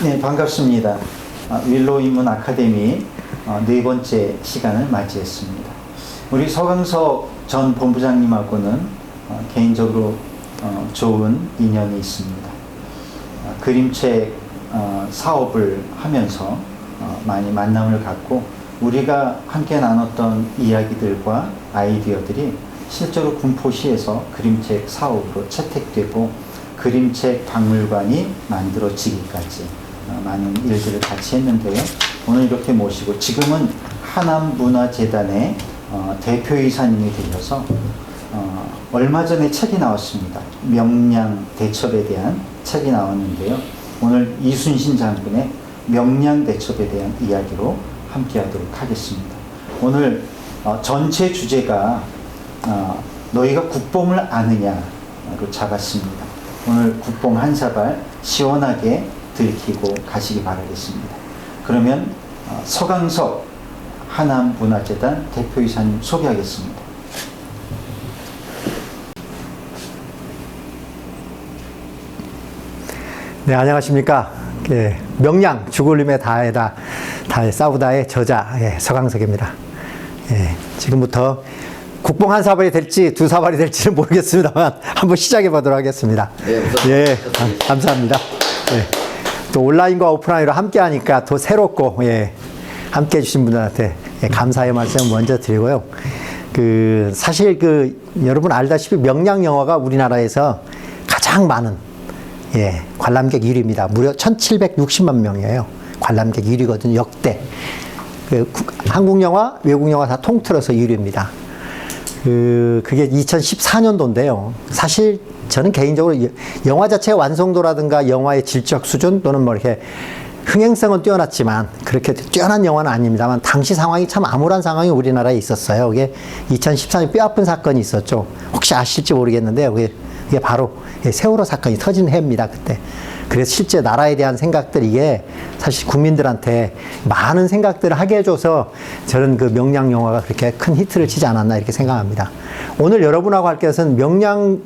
네, 반갑습니다. 윌로우 인문 아카데미 네 번째 시간을 맞이했습니다. 우리 서강석 전 본부장님하고는 개인적으로 좋은 인연이 있습니다. 그림책 사업을 하면서 많이 만남을 갖고 우리가 함께 나눴던 이야기들과 아이디어들이 실제로 군포시에서 그림책 사업으로 채택되고 그림책 박물관이 만들어지기까지 많은 일들을 같이 했는데요. 오늘 이렇게 모시고 지금은 하남문화재단의 대표이사님이 되셔서 얼마 전에 책이 나왔습니다. 명량대첩에 대한 책이 나왔는데요. 오늘 이순신 장군의 명량대첩에 대한 이야기로 함께 하도록 하겠습니다. 오늘 전체 주제가 너희가 국뽕을 아느냐로 잡았습니다. 오늘 국뽕 한 사발 시원하게 들키고 가시기 바라겠습니다. 그러면 서강석 하남문화재단 대표이사님 소개하겠습니다. 네, 안녕하십니까. 명량 죽을림의 다에다 싸우다의 저자 서강석입니다. 지금부터 국뽕 한 사발이 될지 두 사발이 될지는 모르겠습니다만 한번 시작해 보도록 하겠습니다. 네, 감사합니다. 또 온라인과 오프라인으로 함께 하니까 더 새롭고 함께 해주신 분들한테 감사의 말씀 먼저 드리고요. 사실 여러분 알다시피 명량 영화가 우리나라에서 가장 많은 관람객 1위입니다. 무려 1760만 명이에요. 관람객 1위거든요. 역대. 한국 영화, 외국 영화 다 통틀어서 1위입니다. 그게 2014년도인데요. 사실 저는 개인적으로 영화 자체의 완성도라든가 영화의 질적 수준 또는 뭐 이렇게 흥행성은 뛰어났지만 그렇게 뛰어난 영화는 아닙니다만 당시 상황이 참 암울한 상황이 우리나라에 있었어요. 그게 2014년 뼈아픈 사건이 있었죠. 혹시 아실지 모르겠는데요. 그게 바로 세월호 사건이 터진 해입니다. 그때. 그래서 실제 나라에 대한 생각들 이게 사실 국민들한테 많은 생각들을 하게 해줘서 저는 명량 영화가 그렇게 큰 히트를 치지 않았나 이렇게 생각합니다. 오늘 여러분하고 할 것은 명량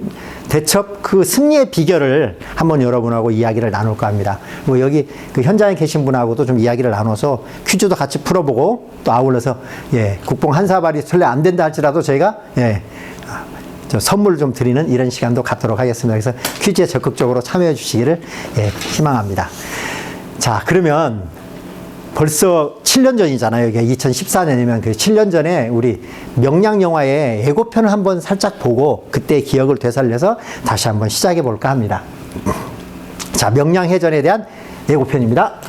대첩 승리의 비결을 한번 여러분하고 이야기를 나눌까 합니다. 뭐 여기 현장에 계신 분하고도 좀 이야기를 나눠서 퀴즈도 같이 풀어보고 또 아울러서 국뽕 한 사발이 설레 안 된다 할지라도 저희가 선물을 좀 드리는 이런 시간도 갖도록 하겠습니다. 그래서 퀴즈에 적극적으로 참여해 주시기를 희망합니다. 자, 그러면 벌써 7년 전이잖아요. 이게 2014년이면 7년 전에 우리 명량 영화의 예고편을 한번 살짝 보고 그때의 기억을 되살려서 다시 한번 시작해 볼까 합니다. 자, 명량해전에 대한 예고편입니다.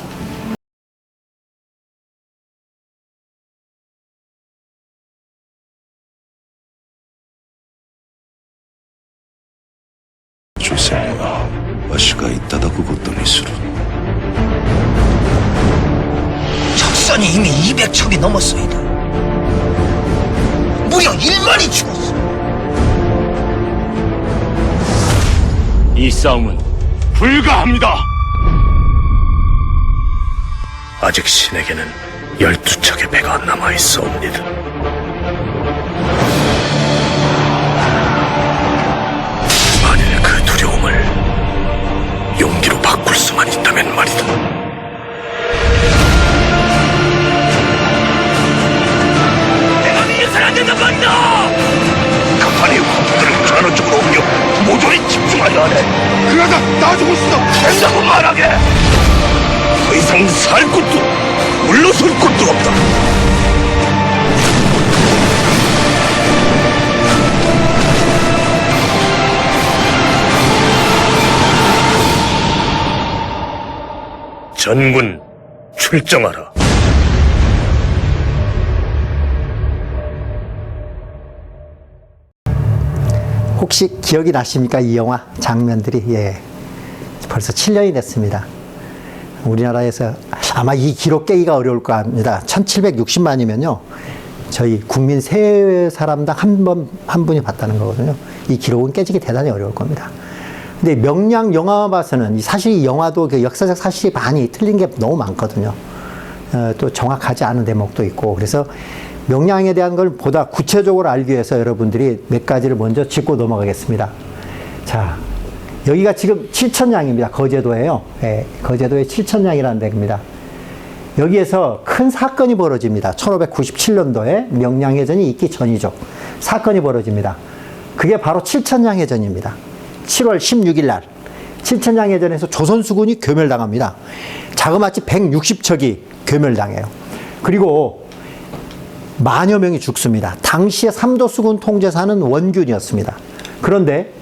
주세요. わしがいただくことにする. 적선이 이미 200척이 넘었소이다. 무려 1만이 죽었어. 이 싸움은 불가합니다. 아직 신에게는 12척의 배가 남아있사옵니다. 만일 그 두려움을 용기로 바꿀 수만 있다면 말이다. 내가 믿어서는 안 된단 말이다. 갑판의 화포들을 전원 쪽으로 옮겨 모조리 집중하려 하네. 그러다 놔주고 있어. 된다고 말하게. 더 이상 살 곳도 물러설 곳도 없다. 전군 출정하라. 혹시 기억이 나십니까? 이 영화 장면들이 벌써 7년이 됐습니다. 우리나라에서 아마 이 기록 깨기가 어려울 겁니다. 1760만이면요 저희 국민 세 사람당 한 분이 봤다는 거거든요. 이 기록은 깨지기 대단히 어려울 겁니다. 근데 명량 영화만 봐서는 사실 이 영화도 역사적 사실이 많이 틀린 게 너무 많거든요. 또 정확하지 않은 대목도 있고 그래서 명량에 대한 걸 보다 구체적으로 알기 위해서 여러분들이 몇 가지를 먼저 짚고 넘어가겠습니다. 자, 여기가 지금 칠천량입니다. 거제도예요. 예, 거제도의 칠천량이라는 데입니다. 여기에서 큰 사건이 벌어집니다. 1597년도에 명량해전이 있기 전이죠. 사건이 벌어집니다. 그게 바로 칠천량해전입니다. 7월 16일 날 칠천량해전에서 조선수군이 괴멸당합니다. 자그마치 160척이 괴멸당해요. 그리고 만여 명이 죽습니다. 당시에 삼도수군 통제사는 원균이었습니다. 그런데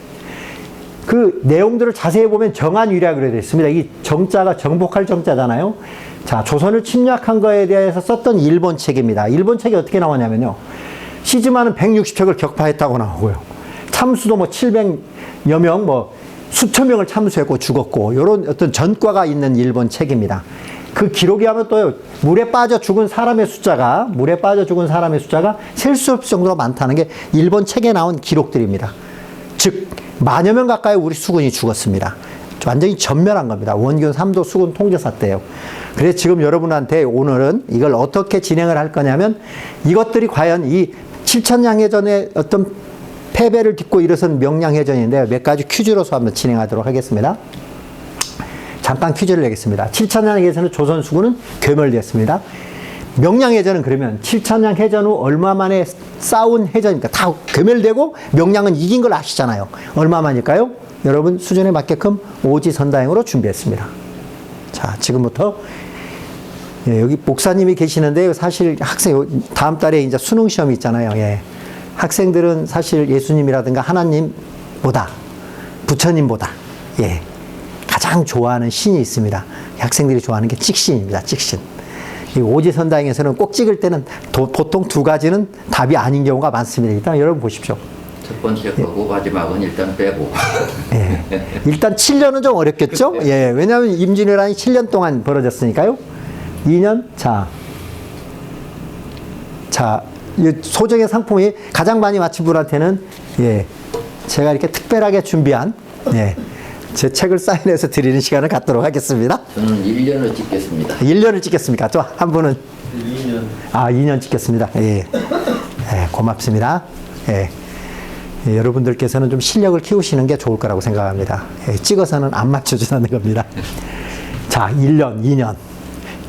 그 내용들을 자세히 보면 정한위략으로 되어 있습니다. 이 정자가 정복할 정자잖아요. 자, 조선을 침략한 거에 대해서 썼던 일본 책입니다. 일본 책이 어떻게 나오냐면요. 시즈마는 160척을 격파했다고 나오고요. 참수도 뭐 700여 명, 뭐 수천 명을 참수했고 죽었고, 이런 어떤 전과가 있는 일본 책입니다. 그 기록에 하면 또 물에 빠져 죽은 사람의 숫자가 셀 수 없을 정도로 많다는 게 일본 책에 나온 기록들입니다. 즉, 만여 명 가까이 우리 수군이 죽었습니다. 완전히 전멸한 겁니다. 원균 3도 수군 통제사 때요. 그래서 지금 여러분한테 오늘은 이걸 어떻게 진행을 할 거냐면, 이것들이 과연 이 칠천량해전의 어떤 패배를 딛고 일어선 명량해전인데 몇 가지 퀴즈로서 한번 진행하도록 하겠습니다. 잠깐 퀴즈를 내겠습니다. 칠천량해전은 조선수군은 괴멸됐습니다. 명량해전은 그러면 칠천량해전 후 얼마 만에 싸운 해전입니까? 다 괴멸되고 명량은 이긴 걸 아시잖아요. 얼마 만일까요? 여러분 수준에 맞게끔 오지선다행으로 준비했습니다. 자, 지금부터 예, 여기 목사님이 계시는데 사실 학생 다음 달에 이제 수능 시험이 있잖아요. 예. 학생들은 사실 예수님이라든가 하나님보다 부처님보다 예, 가장 좋아하는 신이 있습니다. 학생들이 좋아하는 게 찍신입니다. 찍신. 이 오지선다행에서는 꼭 찍을 때는 보통 두 가지는 답이 아닌 경우가 많습니다. 일단 여러분 보십시오. 첫 번째 거고 마지막은 일단 빼고. 예. 일단 7년은 좀 어렵겠죠? 예. 왜냐하면 임진왜란이 7년 동안 벌어졌으니까요. 2년? 자, 이 소정의 상품이 가장 많이 맞힌 분한테는, 예, 제가 이렇게 특별하게 준비한, 예, 제 책을 사인해서 드리는 시간을 갖도록 하겠습니다. 저는 1년을 찍겠습니다. 1년을 찍겠습니까? 또 한 분은? 2년. 아, 2년 찍겠습니다. 예. 예, 고맙습니다. 예. 예, 여러분들께서는 좀 실력을 키우시는 게 좋을 거라고 생각합니다. 예, 찍어서는 안 맞춰주는 겁니다. 자, 1년, 2년.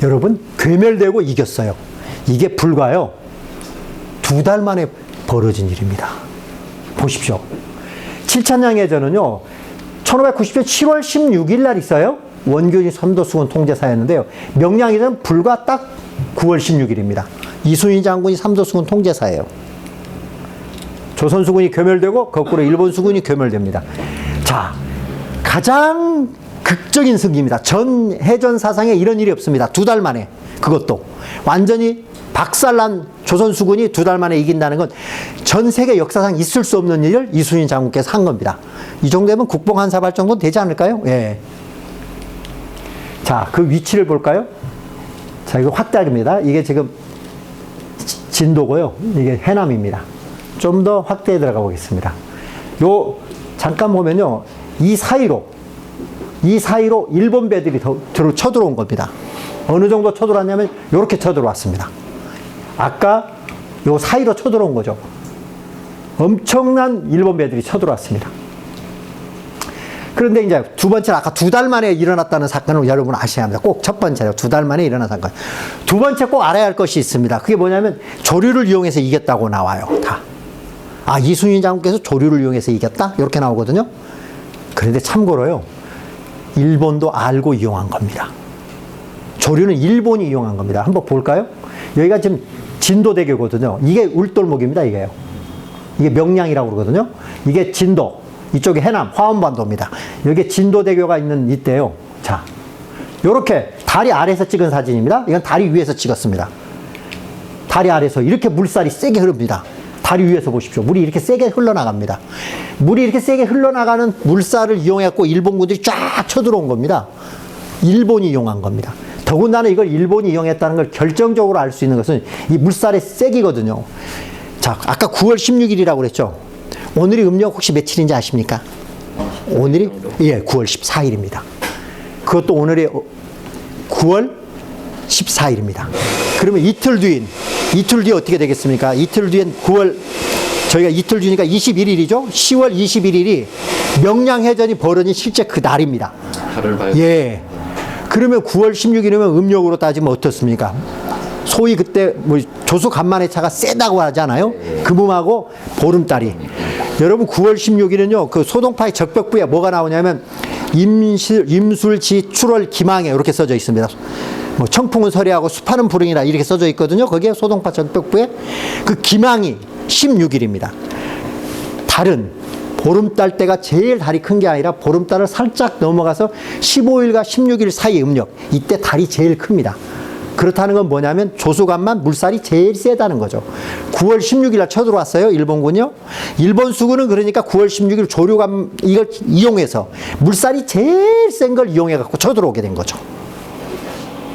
여러분, 괴멸되고 이겼어요. 이게 불과요. 2달 만에 벌어진 일입니다. 보십시오. 칠천량해전은요, 1590년 7월 16일 날 있어요. 원균이 삼도수군 통제사였는데요. 명량해전은 불과 딱 9월 16일입니다. 이순신 장군이 삼도수군 통제사예요. 조선수군이 괴멸되고 거꾸로 일본수군이 괴멸됩니다. 자, 가장 극적인 승리입니다. 전 해전 사상에 이런 일이 없습니다. 2달 만에. 그것도 완전히 박살난 조선수군이 2달 만에 이긴다는 건 전 세계 역사상 있을 수 없는 일을 이순신 장군께서 한 겁니다. 이 정도면 국뽕 한 사발 정도 되지 않을까요? 예. 자, 그 위치를 볼까요? 자, 이거 확대하기입니다. 이게 지금 진도고요. 이게 해남입니다. 좀 더 확대해 들어가 보겠습니다. 잠깐 보면요. 이 사이로 일본 배들이 쳐들어온 겁니다. 어느 정도 쳐들어왔냐면, 요렇게 쳐들어왔습니다. 아까 요 사이로 쳐들어온 거죠. 엄청난 일본 배들이 쳐들어왔습니다. 그런데 이제 두 번째는 아까 2달 만에 일어났다는 사건을 여러분 아셔야 합니다. 꼭 첫 번째로 2달 만에 일어난 사건. 두 번째 꼭 알아야 할 것이 있습니다. 그게 뭐냐면 조류를 이용해서 이겼다고 나와요. 다. 아, 이순신 장군께서 조류를 이용해서 이겼다? 이렇게 나오거든요. 그런데 참고로요, 일본도 알고 이용한 겁니다. 조류는 일본이 이용한 겁니다. 한번 볼까요? 여기가 지금 진도대교거든요. 이게 울돌목입니다. 이게 명량이라고 그러거든요. 이게 진도, 이쪽이 해남, 화엄반도입니다. 여기에 진도대교가 있는 이때요. 자, 요렇게 다리 아래에서 찍은 사진입니다. 이건 다리 위에서 찍었습니다. 다리 아래에서 이렇게 물살이 세게 흐릅니다. 다리 위에서 보십시오. 물이 이렇게 세게 흘러나갑니다. 물이 이렇게 세게 흘러나가는 물살을 이용해갖고 일본군들이 쫙 쳐들어온 겁니다. 일본이 이용한 겁니다. 더군다나 이걸 일본이 이용했다는 걸 결정적으로 알 수 있는 것은 이 물살의 세기거든요. 자, 아까 9월 16일이라고 그랬죠. 오늘이 음력 혹시 며칠인지 아십니까? 오늘이? 예, 9월 14일입니다. 그것도 오늘이 9월 14일입니다. 그러면 이틀 뒤에 어떻게 되겠습니까? 이틀 뒤엔 저희가 이틀 뒤니까 21일이죠? 10월 21일이 명량해전이 벌어진 실제 그 날입니다. 하루를 봐요. 예. 그러면 9월 16일이면 음력으로 따지면 어떻습니까? 소위 그때 뭐 조수 간만의 차가 세다고 하잖아요. 금음하고 보름달이. 여러분 9월 16일은요. 그 소동파의 적벽부에 뭐가 나오냐면 임술지 출월 기망에 이렇게 써져 있습니다. 뭐 청풍은 서리하고 수파는 불응이라 이렇게 써져 있거든요. 거기에 소동파 적벽부에 그 기망이 16일입니다. 달은 보름달 때가 제일 달이 큰 게 아니라 보름달을 살짝 넘어가서 15일과 16일 사이 음력, 이때 달이 제일 큽니다. 그렇다는 건 뭐냐면 조수간만 물살이 제일 세다는 거죠. 9월 16일 날 쳐들어왔어요, 일본군요. 일본 수군은 그러니까 9월 16일 조류간 이걸 이용해서 물살이 제일 센 걸 이용해 갖고 쳐들어오게 된 거죠.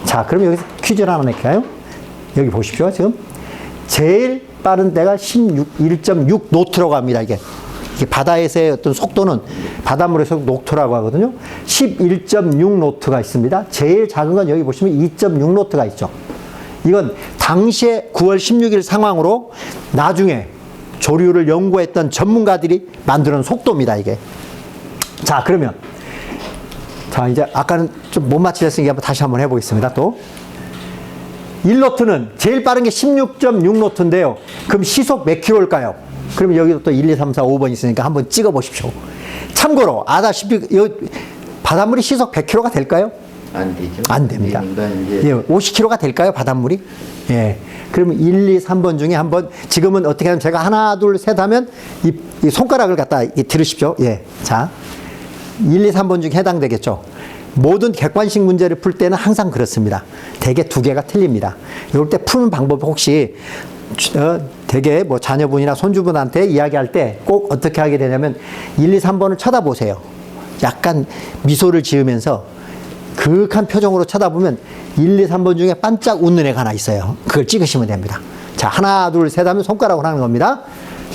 자, 그럼 여기서 퀴즈를 하나 낼까요? 여기 보십시오. 지금 제일 빠른 때가 1.6 노트라고 합니다. 이게 바다에서의 어떤 속도는 바닷물에서 노트라고 하거든요. 11.6 노트가 있습니다. 제일 작은 건 여기 보시면 2.6 노트가 있죠. 이건 당시에 9월 16일 상황으로 나중에 조류를 연구했던 전문가들이 만드는 속도입니다. 이게. 자, 그러면 자, 이제 아까는 좀 못 맞히셨으니까 다시 한번 해보겠습니다. 또 1노트는 제일 빠른 게 16.6 노트인데요. 그럼 시속 몇 킬로일까요? 그러면 여기도 또 1, 2, 3, 4, 5번 있으니까 한번 찍어 보십시오. 참고로 아다시피 바닷물이 시속 100km가 될까요? 안 되죠. 안 됩니다. 이제 예, 50km가 될까요, 바닷물이? 예. 그러면 1, 2, 3번 중에 한번 지금은 어떻게 하면 제가 하나, 둘, 셋 하면 이 손가락을 갖다 들으십시오. 예. 자. 1, 2, 3번 중에 해당되겠죠. 모든 객관식 문제를 풀 때는 항상 그렇습니다. 대개 두 개가 틀립니다. 이럴 때 푸는 방법이 혹시 대개 뭐 자녀분이나 손주분한테 이야기할 때 꼭 어떻게 하게 되냐면 1, 2, 3번을 쳐다보세요. 약간 미소를 지으면서 그윽한 표정으로 쳐다보면 1, 2, 3번 중에 반짝 웃는 애가 하나 있어요. 그걸 찍으시면 됩니다. 자, 하나, 둘, 셋 하면 손가락으로 하는 겁니다.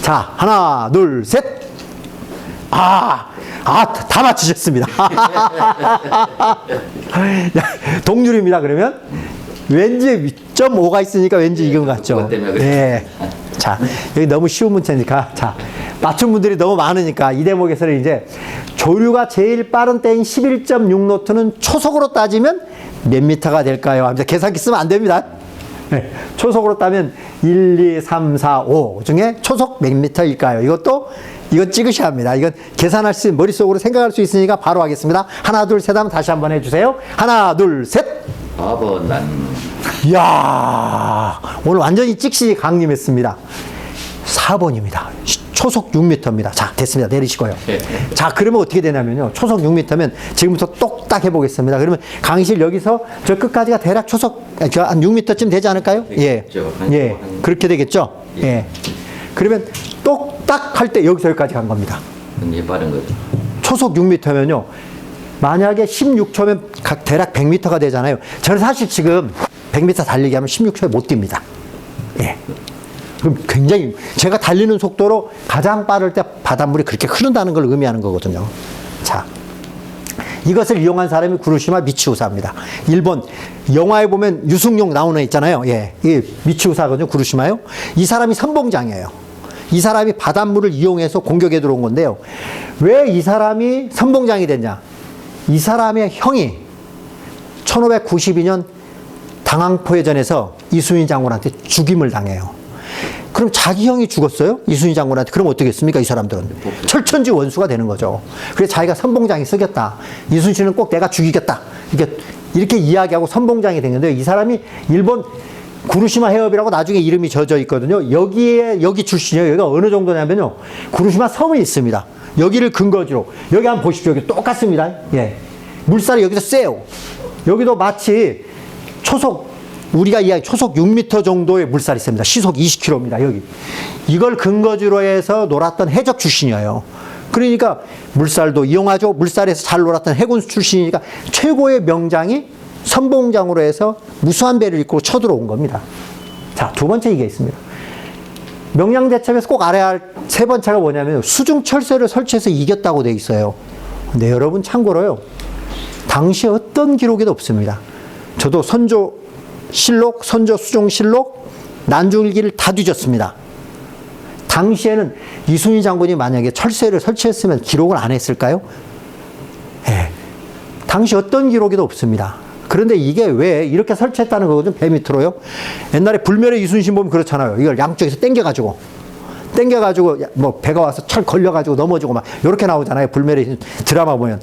자, 하나, 둘, 셋. 다 맞추셨습니다. 동률입니다, 그러면. 왠지 0.5가 있으니까 왠지 이건 같죠. 그것 때문에 그래요. 예. 자, 여기 너무 쉬운 문제니까. 자, 맞춘 분들이 너무 많으니까 이 대목에서는 이제 조류가 제일 빠른 때인 11.6 노트는 초속으로 따지면 몇 미터가 될까요? 합니다. 계산기 쓰면 안 됩니다. 네. 초속으로 따면 1, 2, 3, 4, 5 중에 초속 몇 미터일까요? 이거 찍으셔야 합니다. 이건 계산할 수, 머릿속으로 생각할 수 있으니까 바로 하겠습니다. 하나, 둘, 셋 하면 다시 한번 해주세요. 하나, 둘, 셋. 4번 난 이야, 오늘 완전히 찍시 강림했습니다. 4번입니다. 초속 6m입니다. 자, 됐습니다. 내리시고요. 자, 그러면 어떻게 되냐면요. 초속 6m면 지금부터 똑딱 해보겠습니다. 그러면 강의실 여기서 저 끝까지가 대략 초속 한 6m쯤 되지 않을까요? 예. 예. 그렇게 되겠죠? 예. 그러면 똑딱 할 때 여기서 여기까지 간 겁니다. 굉장히 빠른 거죠. 초속 6m면요. 만약에 16초면 대략 100m가 되잖아요. 저는 사실 지금 100m 달리기 하면 16초에 못 뜁니다. 예. 그럼 굉장히 제가 달리는 속도로 가장 빠를 때 바닷물이 그렇게 흐른다는 걸 의미하는 거거든요. 자, 이것을 이용한 사람이 구루시마 미치우사입니다. 일본 영화에 보면 유승용 나오는 애 있잖아요. 예, 이 미치우사거든요. 구루시마요. 이 사람이 선봉장이에요. 이 사람이 바닷물을 이용해서 공격에 들어온 건데요. 왜 이 사람이 선봉장이 됐냐? 이 사람의 형이 1592년 당항포해전에서 이순신 장군한테 죽임을 당해요. 그럼 자기 형이 죽었어요? 이순신 장군한테. 그럼 어떻게 했습니까? 이 사람들은. 철천지 원수가 되는 거죠. 그래서 자기가 선봉장이 쓰겠다. 이순신은 꼭 내가 죽이겠다. 이렇게 이야기하고 선봉장이 된 건데요. 이 사람이 일본 구루시마 해협이라고 나중에 이름이 져져 있거든요. 여기 출신이에요. 여기가 어느 정도냐면요. 구루시마 섬이 있습니다. 여기를 근거지로. 여기 한번 보십시오. 여기 똑같습니다. 예. 물살이 여기서 세요. 여기도 마치 우리가 이야기 초속 6m 정도의 물살이 있습니다. 시속 20km입니다. 여기. 이걸 근거지로 해서 놀았던 해적 출신이에요. 그러니까 물살도 이용하죠. 물살에서 잘 놀았던 해군 출신이니까 최고의 명장이 선봉장으로 해서 무수한 배를 이끌고 쳐들어온 겁니다. 자, 두 번째 이게 있습니다. 명량대첩에서 꼭 알아야 할 세 번째가 뭐냐면 수중철새를 설치해서 이겼다고 돼 있어요. 근데 여러분 참고로요. 당시에 어떤 기록에도 없습니다. 저도 선조 수종실록, 난중일기를 다 뒤졌습니다. 당시에는 이순신 장군이 만약에 철새를 설치했으면 기록을 안 했을까요? 예. 당시 어떤 기록에도 없습니다. 그런데 이게 왜 이렇게 설치했다는 거거든요. 배 밑으로요. 옛날에 불멸의 이순신 보면 그렇잖아요. 이걸 양쪽에서 당겨가지고 뭐 배가 와서 철 걸려가지고 넘어지고 막 이렇게 나오잖아요. 불멸의 드라마 보면.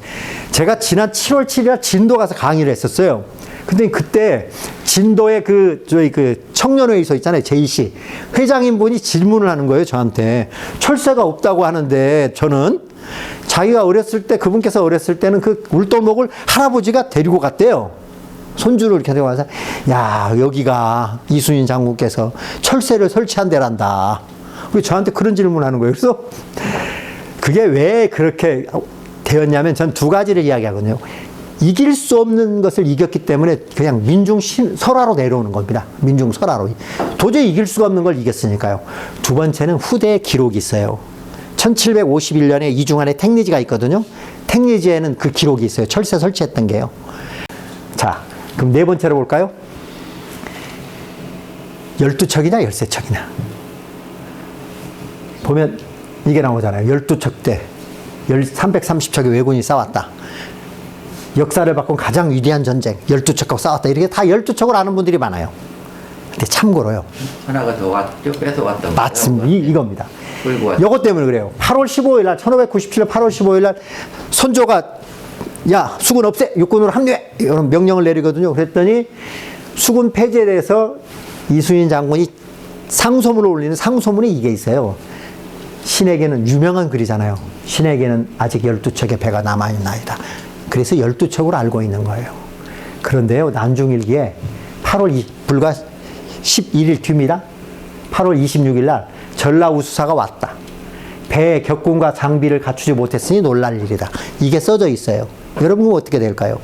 제가 지난 7월 7일 진도 가서 강의를 했었어요. 근데 그때 진도에 저희 청년회의소 있잖아요. JC 회장님분이 질문을 하는 거예요. 저한테. 철새가 없다고 하는데 저는 자기가 어렸을 때 그분께서 어렸을 때는 그 울도목을 할아버지가 데리고 갔대요. 손주를 이렇게 데리고 가서 야, 여기가 이순신 장군께서 철새를 설치한 데란다. 그리고 저한테 그런 질문을 하는 거예요. 그래서 그게 왜 그렇게 되었냐면 전 두 가지를 이야기하거든요. 이길 수 없는 것을 이겼기 때문에 그냥 민중 설화로 내려오는 겁니다. 민중 설화로. 도저히 이길 수가 없는 걸 이겼으니까요. 두 번째는 후대의 기록이 있어요. 1751년에 이중안에 택리지가 있거든요. 택리지에는 그 기록이 있어요. 철새 설치했던 게요. 자, 그럼 네 번째로 볼까요? 12척이냐 13척이냐. 보면 이게 나오잖아요. 12척 때 330척의 왜군이 싸웠다. 역사를 바꾼 가장 위대한 전쟁 12척하고 싸웠다. 이렇게 다 12척을 아는 분들이 많아요. 근데 참고로요. 하나가 더 왔죠? 뺏어왔다. 맞습니다. 이겁니다. 끌고 왔다. 요것 때문에 그래요. 8월 15일 날 1597년 8월 15일 날 선조가 야, 수군 없애! 육군으로 합류해! 이런 명령을 내리거든요. 그랬더니 수군 폐지에 대해서 이순신 장군이 상소문을 올리는 상소문이 이게 있어요. 신에게는 유명한 글이잖아요. 신에게는 아직 12척의 배가 남아있나이다. 그래서 12척으로 알고 있는 거예요. 그런데요, 난중일기에 불과 11일 뒤입니다. 8월 26일 날 전라우수사가 왔다. 배의 격군과 장비를 갖추지 못했으니 놀랄 일이다. 이게 써져 있어요. 여러분 어떻게 될까요?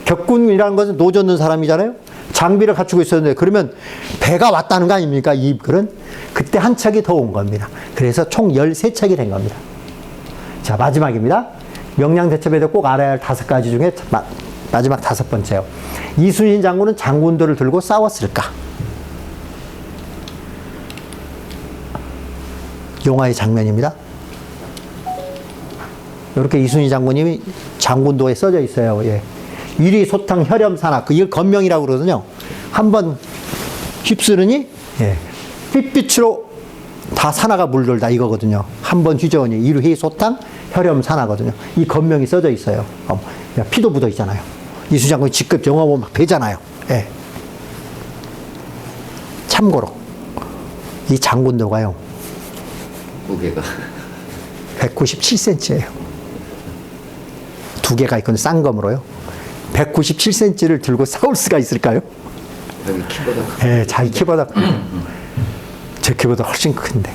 격군이라는 것은 노젓는 사람이잖아요. 장비를 갖추고 있었는데 그러면 배가 왔다는 거 아닙니까? 이 글은 그때 한 척이 더 온 겁니다. 그래서 총 13척이 된 겁니다. 자, 마지막입니다. 명량대첩에서 꼭 알아야 할 5가지 중에 마지막 5번째요. 이순신 장군은 장군들을 들고 싸웠을까? 용화의 장면입니다. 이렇게 이순신 장군님이 장군도에 써져 있어요. 예. 위리 소탕 혈염 산악. 이걸 건명이라고 그러거든요. 한번 휩쓰르니 예. 핏빛으로 다 산화가 물들다 이거거든요. 한번 휘저으니 위리 소탕 혈염 산하거든요. 이 건명이 써져 있어요. 피도 묻어 있잖아요. 이순신 장군이 직접 영화 보면 막 배잖아요. 예. 참고로 이 장군도가요. 무게가 197cm예요. 두 개가 있거든요. 쌍검으로요. 197cm를 들고 싸울 수가 있을까요? 여기 키보다 예, 자기 키보다 제 키보다 훨씬 큰데.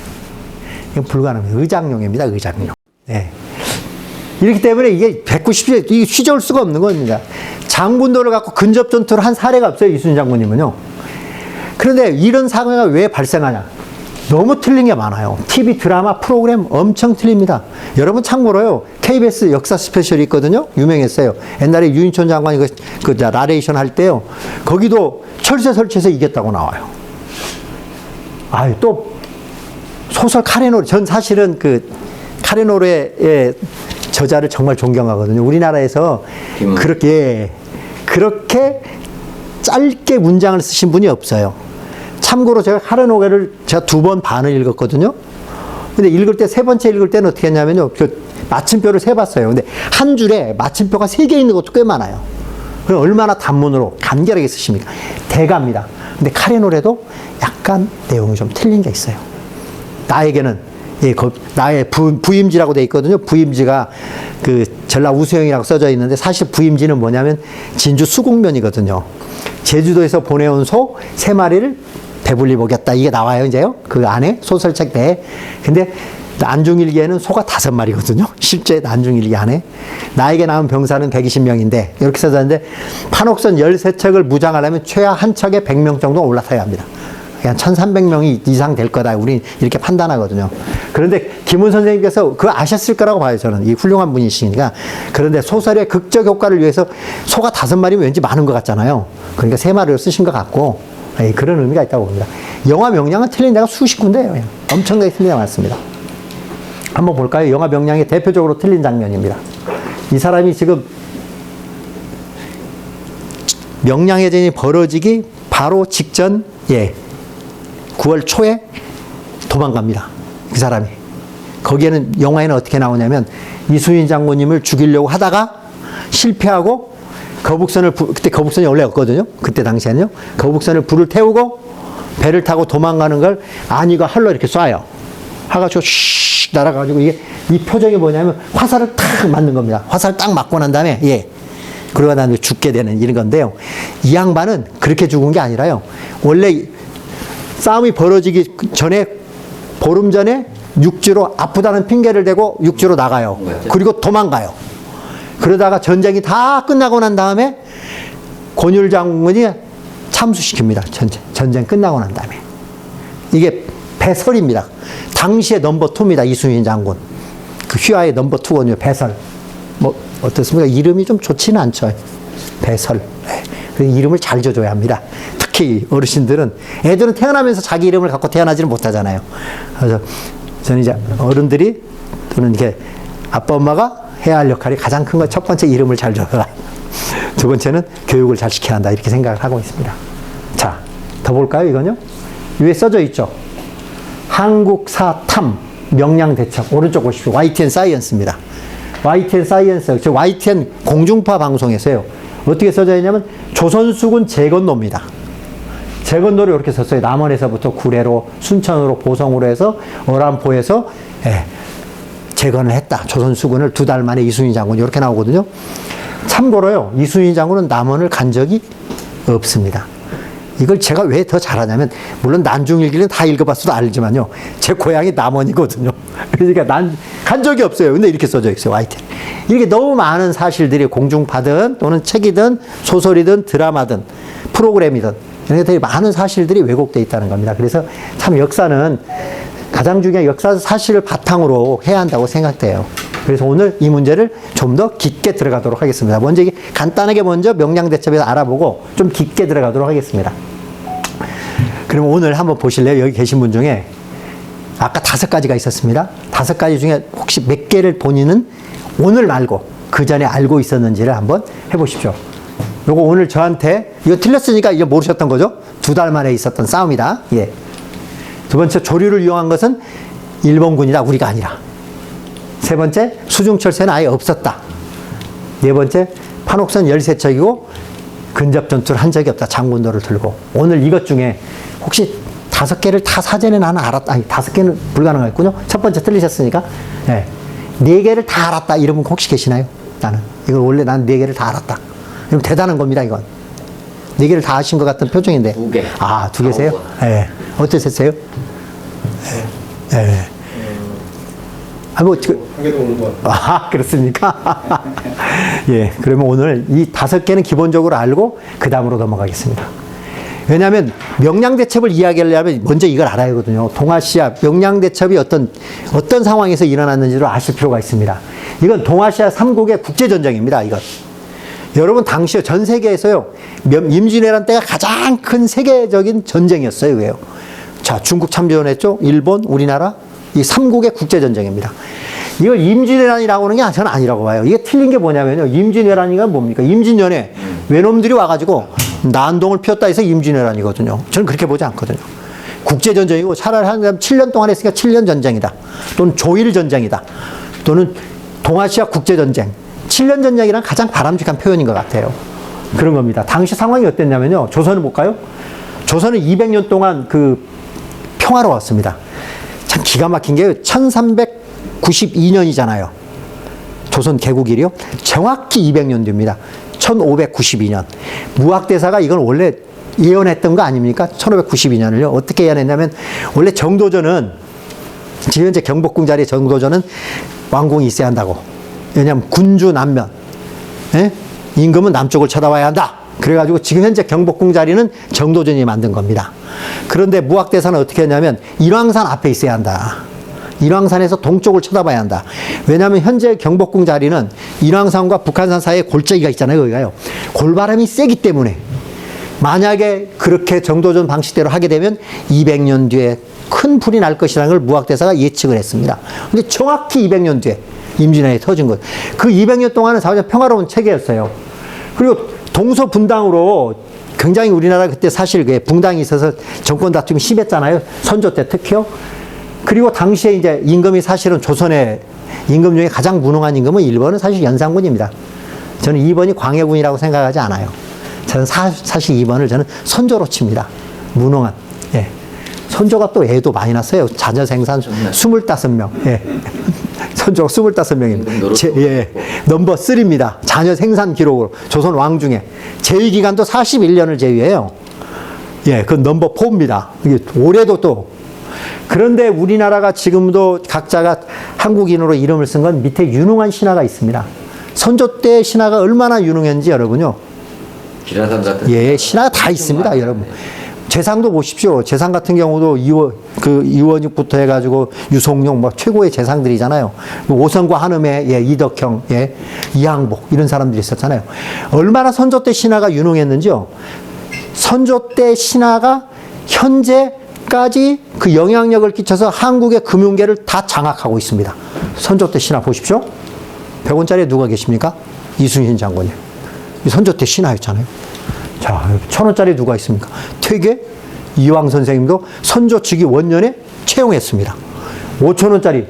이건 불가능해요. 의장용입니다. 의장용. 예. 이렇기 때문에 이게 190cm, 이게 휘저을 수가 없는 겁니다. 장군도를 갖고 근접 전투를 한 사례가 없어요. 이순신 장군님은요. 그런데 이런 사고가 왜 발생하냐? 너무 틀린 게 많아요. TV 드라마 프로그램 엄청 틀립니다. 여러분 참고로요. KBS 역사 스페셜이 있거든요. 유명했어요. 옛날에 유인촌 장관이 나레이션 할 때요. 거기도 철새 설치해서 이겼다고 나와요. 아유, 또 소설 카레노래. 전 사실은 카레노래의 저자를 정말 존경하거든요. 우리나라에서 그렇게 짧게 문장을 쓰신 분이 없어요. 참고로 제가 카레노래를 제가 2번 반을 읽었거든요. 근데 읽을 때 3번째 읽을 때는 어떻게 했냐면요. 마침표를 세봤어요. 근데 한 줄에 마침표가 3개 있는 것도 꽤 많아요. 그럼 얼마나 단문으로 간결하게 쓰십니까? 대가입니다. 근데 카레노래도 약간 내용이 좀 틀린 게 있어요. 나에게는 나의 부임지라고 돼 있거든요. 부임지가 전라 우수영이라고 써져 있는데 사실 부임지는 뭐냐면 진주 수곡면이거든요. 제주도에서 보내온 소 3마리를 배불리 먹였다. 이게 나와요, 이제요. 그 안에 소설책 내에. 근데 난중일기에는 소가 5마리거든요. 실제 난중일기 안에. 나에게 남은 병사는 120명인데 이렇게 써졌는데 판옥선 13척을 무장하려면 최하 한 척에 100명 정도 올라서야 합니다. 그냥 1300명이 이상 될 거다. 우리 이렇게 판단하거든요. 그런데 김훈 선생님께서 그거 아셨을 거라고 봐요. 저는 이 훌륭한 분이시니까. 그런데 소설의 극적 효과를 위해서 소가 5마리면 왠지 많은 것 같잖아요. 그러니까 3마리를 쓰신 것 같고, 예, 그런 의미가 있다고 봅니다. 영화 명량은 틀린 데가 수십 군데예요. 그냥. 엄청나게 틀린 데가 많습니다. 한번 볼까요? 영화 명량의 대표적으로 틀린 장면입니다. 이 사람이 지금 명량해전이 벌어지기 바로 직전, 9월 초에 도망갑니다. 그 사람이. 거기에는, 영화에는 어떻게 나오냐면, 이순신 장군님을 죽이려고 하다가 실패하고, 그때 거북선이 원래 없거든요. 그때 당시에는요. 거북선을 불을 태우고, 배를 타고 도망가는 걸 안희가 활로 이렇게 쏴요. 하가지고 슉 날아가지고, 이 표정이 뭐냐면, 화살을 탁 맞는 겁니다. 화살을 딱 맞고 난 다음에, 그러고 난 뒤에 죽게 되는 이런 건데요. 이 양반은 그렇게 죽은 게 아니라요. 원래 싸움이 벌어지기 전에, 보름 전에 육지로 아프다는 핑계를 대고 육지로 나가요. 그리고 도망가요. 그러다가 전쟁이 다 끝나고 난 다음에 권율 장군이 참수시킵니다. 전쟁 끝나고 난 다음에. 이게 배설입니다. 당시의 넘버2입니다. 이순신 장군. 그 휘하의 넘버2거든요. 배설. 뭐 어떻습니까? 이름이 좀 좋지는 않죠. 배설. 그래서 이름을 잘 줘줘야 합니다. 특히 어르신들은, 애들은 태어나면서 자기 이름을 갖고 태어나지는 못하잖아요. 그래서 저는 이제 어른들이 또는 이렇게 아빠 엄마가 해야 할 역할이 가장 큰 건 첫 번째 이름을 잘 줘라. 두 번째는 교육을 잘 시켜야 한다. 이렇게 생각을 하고 있습니다. 자, 더 볼까요? 이건요. 위에 써져 있죠. 한국사 탐 명량대첩. 오른쪽 보십시오. YTN 사이언스입니다. YTN 사이언스. 저 YTN 공중파 방송에서요. 어떻게 써져 있냐면 조선수군 재건로입니다. 재건로를 이렇게 썼어요. 남원에서부터 구례로, 순천으로, 보성으로 해서 어람포에서 재건을 했다. 조선수군을 2달 만에 이순신 장군이 이렇게 나오거든요. 참고로요. 이순신 장군은 남원을 간 적이 없습니다. 이걸 제가 왜 더 잘하냐면, 물론 난중일기는 다 읽어봤어도 알지만요. 제 고향이 남원이거든요. 그러니까 간 적이 없어요. 근데 이렇게 써져 있어요. YTN. 이렇게 너무 많은 사실들이 공중파든 또는 책이든 소설이든 드라마든 프로그램이든 이렇게 되게 많은 사실들이 왜곡되어 있다는 겁니다. 그래서 참 역사는 가장 중요한 역사 사실을 바탕으로 해야 한다고 생각돼요. 그래서 오늘 이 문제를 좀 더 깊게 들어가도록 하겠습니다. 먼저 간단하게 먼저 명량대첩에서 알아보고 좀 깊게 들어가도록 하겠습니다. 그럼 오늘 한번 보실래요? 여기 계신 분 중에 아까 5가지가 있었습니다. 5가지 중에 혹시 몇 개를 본인은 오늘 알고 그 전에 알고 있었는지를 한번 해보십시오. 요거 오늘 저한테, 이거 틀렸으니까 이거 모르셨던 거죠? 2달 만에 있었던 싸움이다. 두 번째, 조류를 이용한 것은 일본군이다. 우리가 아니라. 세 번째, 수중철새는 아예 없었다. 네 번째, 판옥선 13척이고 근접 전투를 한 적이 없다. 장군도를 들고. 오늘 이것 중에 혹시 5개를 다 사전에 나는 알았다. 아니, 5개는 불가능했군요. 첫 번째 틀리셨으니까. 4개를 다 알았다. 이런 분 혹시 계시나요? 나는. 이걸 원래 난 4개를 다 알았다. 그럼 대단한 겁니다, 이건. 4개를 다 아신 것 같은 표정인데. 2개. 아, 2개세요? 어떠셨어요? 한 개도 오는 것 같아요. 아, 그렇습니까? 그러면 오늘 이 5개는 기본적으로 알고 그 다음으로 넘어가겠습니다. 왜냐하면 명량대첩을 이야기하려면 먼저 이걸 알아야 하거든요. 동아시아 명량대첩이 어떤 상황에서 일어났는지를 아실 필요가 있습니다. 이건 동아시아 3국의 국제전쟁입니다. 이건. 여러분 당시 전 세계에서요. 임진왜란 때가 가장 큰 세계적인 전쟁이었어요. 왜요? 자, 중국 참전했죠. 일본, 우리나라. 이 3국의 국제전쟁입니다. 이걸 임진왜란이라고 하는 게 저는 아니라고 봐요. 이게 틀린 게 뭐냐면요. 임진왜란이가 뭡니까? 임진년에 외놈들이 와가지고 난동을 피웠다 해서 임진왜란이거든요. 저는 그렇게 보지 않거든요. 국제전쟁이고 차라리 한 7년 동안 했으니까 7년 전쟁이다. 또는 조일전쟁이다. 또는 동아시아 국제전쟁. 7년 전쟁이란 가장 바람직한 표현인 것 같아요. 그런 겁니다. 당시 상황이 어땠냐면요. 조선을 볼까요? 조선은 200년 동안 평화로웠습니다. 참 기가 막힌 게 1392년이잖아요. 조선 개국일이요. 정확히 200년 뒤입니다. 1592년. 무학대사가 이건 원래 예언했던 거 아닙니까? 1592년을요. 어떻게 예언했냐면 원래 정도전은 지금 현재 경복궁 자리에 정도전은 왕궁이 있어야 한다고. 왜냐하면 군주 남면. 임금은 남쪽을 쳐다봐야 한다. 그래가지고 지금 현재 경복궁 자리는 정도전이 만든 겁니다. 그런데 무학대사는 어떻게 했냐면 일왕산 앞에 있어야 한다. 일왕산에서 동쪽을 쳐다봐야 한다. 왜냐하면 현재 경복궁 자리는 일왕산과 북한산 사이에 골짜기가 있잖아요. 여기가요. 골바람이 세기 때문에 만약에 그렇게 정도전 방식대로 하게 되면 200년 뒤에 큰 불이 날 것이라는 걸 무학대사가 예측을 했습니다. 근데 정확히 200년 뒤에 임진왜란이 터진 거예요. 그 200년 동안은 사실 평화로운 체계였어요. 그리고 동서분당으로 굉장히 우리나라 그때 사실 붕당이 있어서 정권 다툼이 심했잖아요. 선조 때 특히요. 그리고 당시에 이제 임금이 사실은 조선의 임금 중에 가장 무능한 임금은 1번은 사실 연산군입니다. 저는 2번이 광해군이라고 생각하지 않아요. 저는 사실 2번을 저는 선조로 칩니다. 무능한. 예. 선조가 또 애도 많이 났어요. 자녀 생산 25명. 예. 선조가 25명입니다. 예. 넘버 3입니다. 자녀 생산 기록으로. 조선 왕 중에. 제위기간도 41년을 제위해요. 예. 그건 넘버 4입니다. 이게 올해도 또. 그런데 우리나라가 지금도 각자가 한국인으로 이름을 쓴 건 밑에 유능한 신하가 있습니다. 선조 때 신하가 얼마나 유능했는지 여러분요. 기라산 같은. 예, 신하가 다 있습니다, 여러분. 재상도 보십시오. 재상 같은 경우도 이원육부터 해가지고 유송룡 뭐 최고의 재상들이잖아요. 오성과 한음의 예, 이덕형, 예, 이항복 이런 사람들이 있었잖아요. 얼마나 선조 때 신하가 유능했는지요. 선조 때 신하가 현재까지 그 영향력을 끼쳐서 한국의 금융계를 다 장악하고 있습니다. 선조 때 신하 보십시오. 100원짜리에 누가 계십니까? 이순신 장군이요. 선조 때 신하였잖아요. 자, 1000원짜리 누가 있습니까? 퇴계 이황 선생님도 선조 즉위 원년에 채용했습니다. 5000원짜리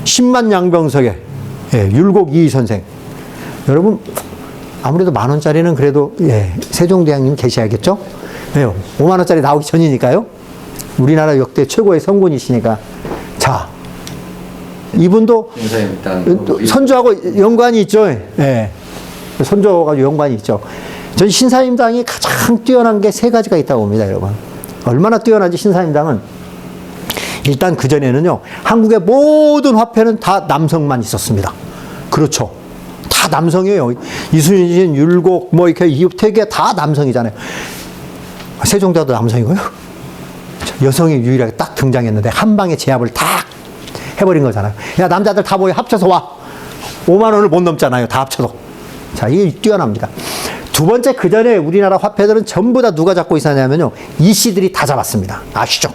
10만 양병석에 예, 율곡 이희 선생. 여러분 아무래도 10,000원짜리는 그래도 예, 세종대왕님 계셔야겠죠? 왜요? 50,000원짜리 나오기 전이니까요. 우리나라 역대 최고의 성군이시니까. 자, 이분도 선조하고 연관이 있죠. 예. 선조가 연관이 있죠. 전 신사임당이 가장 뛰어난 게 3가지가 있다고 봅니다, 여러분. 얼마나 뛰어난지 신사임당은 일단 그전에는요, 한국의 모든 화폐는 다 남성만 있었습니다. 그렇죠. 다 남성이에요. 이순신, 율곡, 뭐 이렇게 이태계 다 남성이잖아요. 세종대왕도 남성이고요. 여성이 유일하게 딱 등장했는데 한 방에 제압을 다 해버린 거잖아요. 야, 남자들 다 모여 합쳐서 와. 5만 원을 못 넘잖아요. 다 합쳐서. 자, 이게 뛰어납니다. 두 번째, 그 전에 우리나라 화폐들은 전부 다 누가 잡고 있었냐면요. 이씨들이 다 잡았습니다. 아시죠?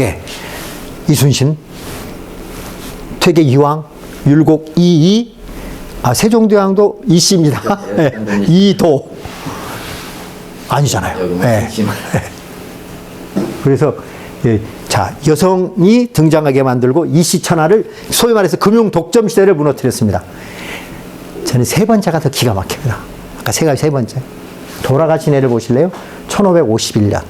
예. 이순신, 퇴계 이황, 율곡 이이, 세종대왕도 이씨입니다. 예. 이도. 아니잖아요. 예. 그래서, 예. 자, 여성이 등장하게 만들고 이씨 천하를 소위 말해서 금융 독점 시대를 무너뜨렸습니다. 저는 3번째가 더 기가 막힙니다. 아까 3번째. 돌아가신 해를 보실래요? 1551년.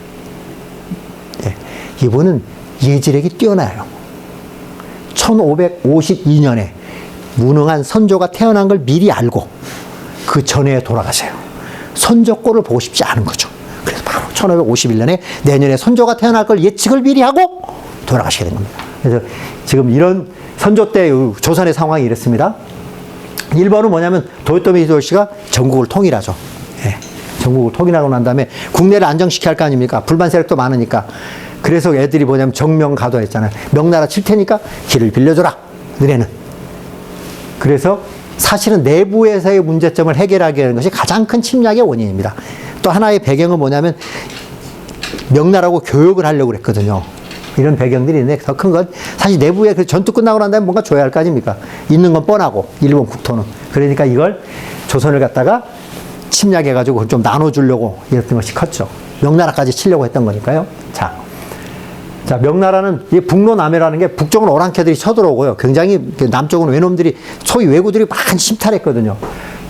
예, 이분은 예지력이 뛰어나요. 1552년에 무능한 선조가 태어난 걸 미리 알고 그 전에 돌아가세요. 선조 꼴을 보고 싶지 않은 거죠. 그래서 바로 1551년에 내년에 선조가 태어날 걸 예측을 미리 하고 돌아가시게 된 겁니다. 그래서 지금 이런 선조 때 조선의 상황이 이랬습니다. 1번은 뭐냐면 도요토미 히데요시가 전국을 통일하죠. 예, 전국을 통일하고 난 다음에 국내를 안정시켜야 할 거 아닙니까? 불만 세력도 많으니까. 그래서 애들이 뭐냐면 정명가도 했잖아요. 명나라 칠 테니까 길을 빌려줘라. 너네는. 그래서 사실은 내부에서의 문제점을 해결하게 하는 것이 가장 큰 침략의 원인입니다. 또 하나의 배경은 뭐냐면 명나라하고 교역을 하려고 그랬거든요. 이런 배경들이 있는데 더 큰 건 사실 내부에 그 전투 끝나고 난 다음에 뭔가 줘야 할 거 아닙니까? 있는 건 뻔하고 일본 국토는. 그러니까 이걸 조선을 갖다가 침략해가지고 좀 나눠주려고 이랬던 것이 컸죠. 명나라까지 치려고 했던 거니까요. 자, 명나라는 이 북로남해라는 게 북쪽은 오랑캐들이 쳐들어오고요. 굉장히 남쪽은 외놈들이 소위 왜구들이 많이 침탈했거든요.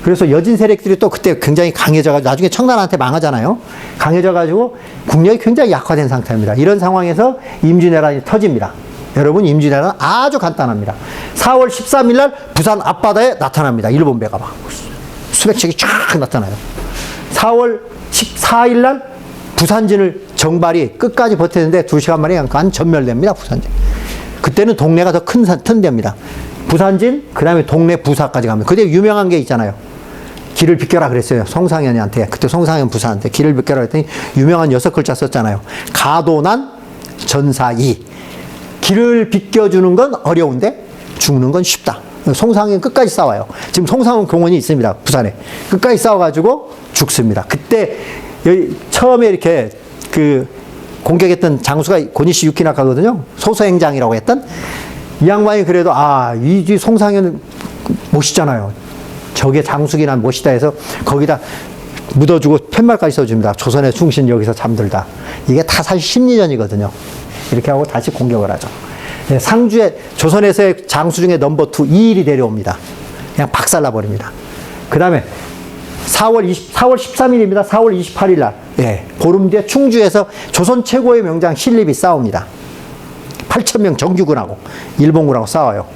그래서 여진 세력들이 또 그때 굉장히 강해져가지고 나중에 청나라한테 망하잖아요. 강해져가지고 국력이 굉장히 약화된 상태입니다. 이런 상황에서 임진왜란이 터집니다. 여러분, 임진왜란은 아주 간단합니다. 4월 13일 날 부산 앞바다에 나타납니다. 일본 배가 막 수백 척이 쫙 나타나요. 4월 14일 날 부산진을 정발이 끝까지 버텼는데 2시간 만에 간 전멸됩니다. 부산진. 그때는 동네가 더 큰 데입니다. 부산진, 그 다음에 동네 부사까지 갑니다. 그때 유명한 게 있잖아요. 길을 비켜라 그랬어요. 송상현한테. 그때 송상현 부사한테 길을 비켜라 그랬더니 유명한 6글자 썼잖아요. 가도난 전사이. 길을 비켜주는 건 어려운데 죽는 건 쉽다. 송상현 끝까지 싸워요. 지금 송상현 공원이 있습니다. 부산에. 끝까지 싸워가지고 죽습니다. 그때 처음에 이렇게 그 공격했던 장수가 고니시 유키나카거든요. 소서행장이라고 했던 이 양반이 그래도 이 송상현 멋있잖아요. 적의 장수기나 멋있다 해서 거기다 묻어주고 팻말까지 써줍니다. 조선의 충신 여기서 잠들다. 이게 다 사실 심리전이거든요. 이렇게 하고 다시 공격을 하죠. 네, 상주의 조선에서의 장수 중에 넘버 2 이일이 내려옵니다. 그냥 박살나버립니다. 그 다음에 4월 13일입니다. 4월 28일 날. 예, 보름 뒤에 충주에서 조선 최고의 명장 신립이 싸웁니다. 8,000명 정규군하고 일본군하고 싸워요.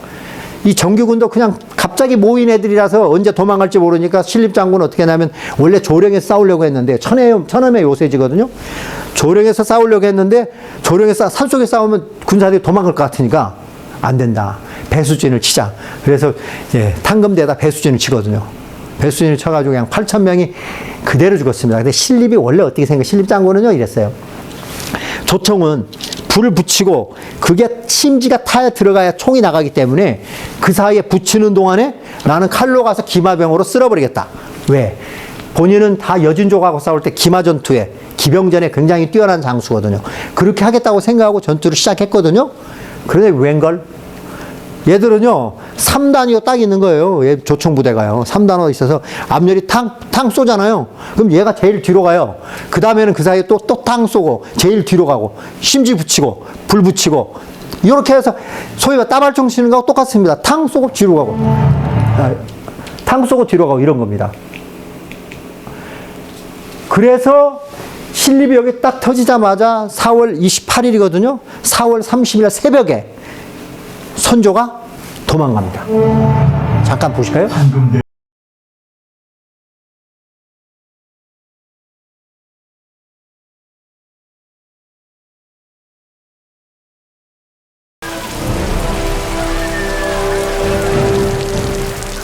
이 정규군도 그냥 갑자기 모인 애들이라서 언제 도망갈지 모르니까 신립장군은 어떻게 하냐면 원래 조령에서 싸우려고 했는데 천엄의 요새지거든요. 조령에서 싸우려고 했는데 조령에서 산속에 싸우면 군사들이 도망갈 것 같으니까 안 된다. 배수진을 치자. 그래서 탕금대에다 배수진을 치거든요. 배수진을 쳐가지고 그냥 8,000명이 그대로 죽었습니다. 근데 신립이 원래 어떻게 신립장군은요 이랬어요. 조총은 불을 붙이고 그게 심지가 타야 들어가야 총이 나가기 때문에 그 사이에 붙이는 동안에 나는 칼로 가서 기마병으로 쓸어버리겠다. 왜? 본인은 다 여진족하고 싸울 때 기마전투에 기병전에 굉장히 뛰어난 장수거든요. 그렇게 하겠다고 생각하고 전투를 시작했거든요. 그런데 웬걸? 얘들은요 3단위가 딱 있는 거예요. 조총부대가요 3단위가 있어서 앞열이 탕 쏘잖아요. 그럼 얘가 제일 뒤로 가요. 그 다음에는 그 사이에 또 탕 쏘고 제일 뒤로 가고 심지 붙이고 불 붙이고 이렇게 해서 소위 따발총 치는 거하고 똑같습니다. 탕 쏘고 뒤로 가고 탕 쏘고 뒤로 가고 이런 겁니다. 그래서 신립이 여기 딱 터지자마자 4월 28일이거든요 4월 30일 새벽에 선조가 도망갑니다. 잠깐 보실까요?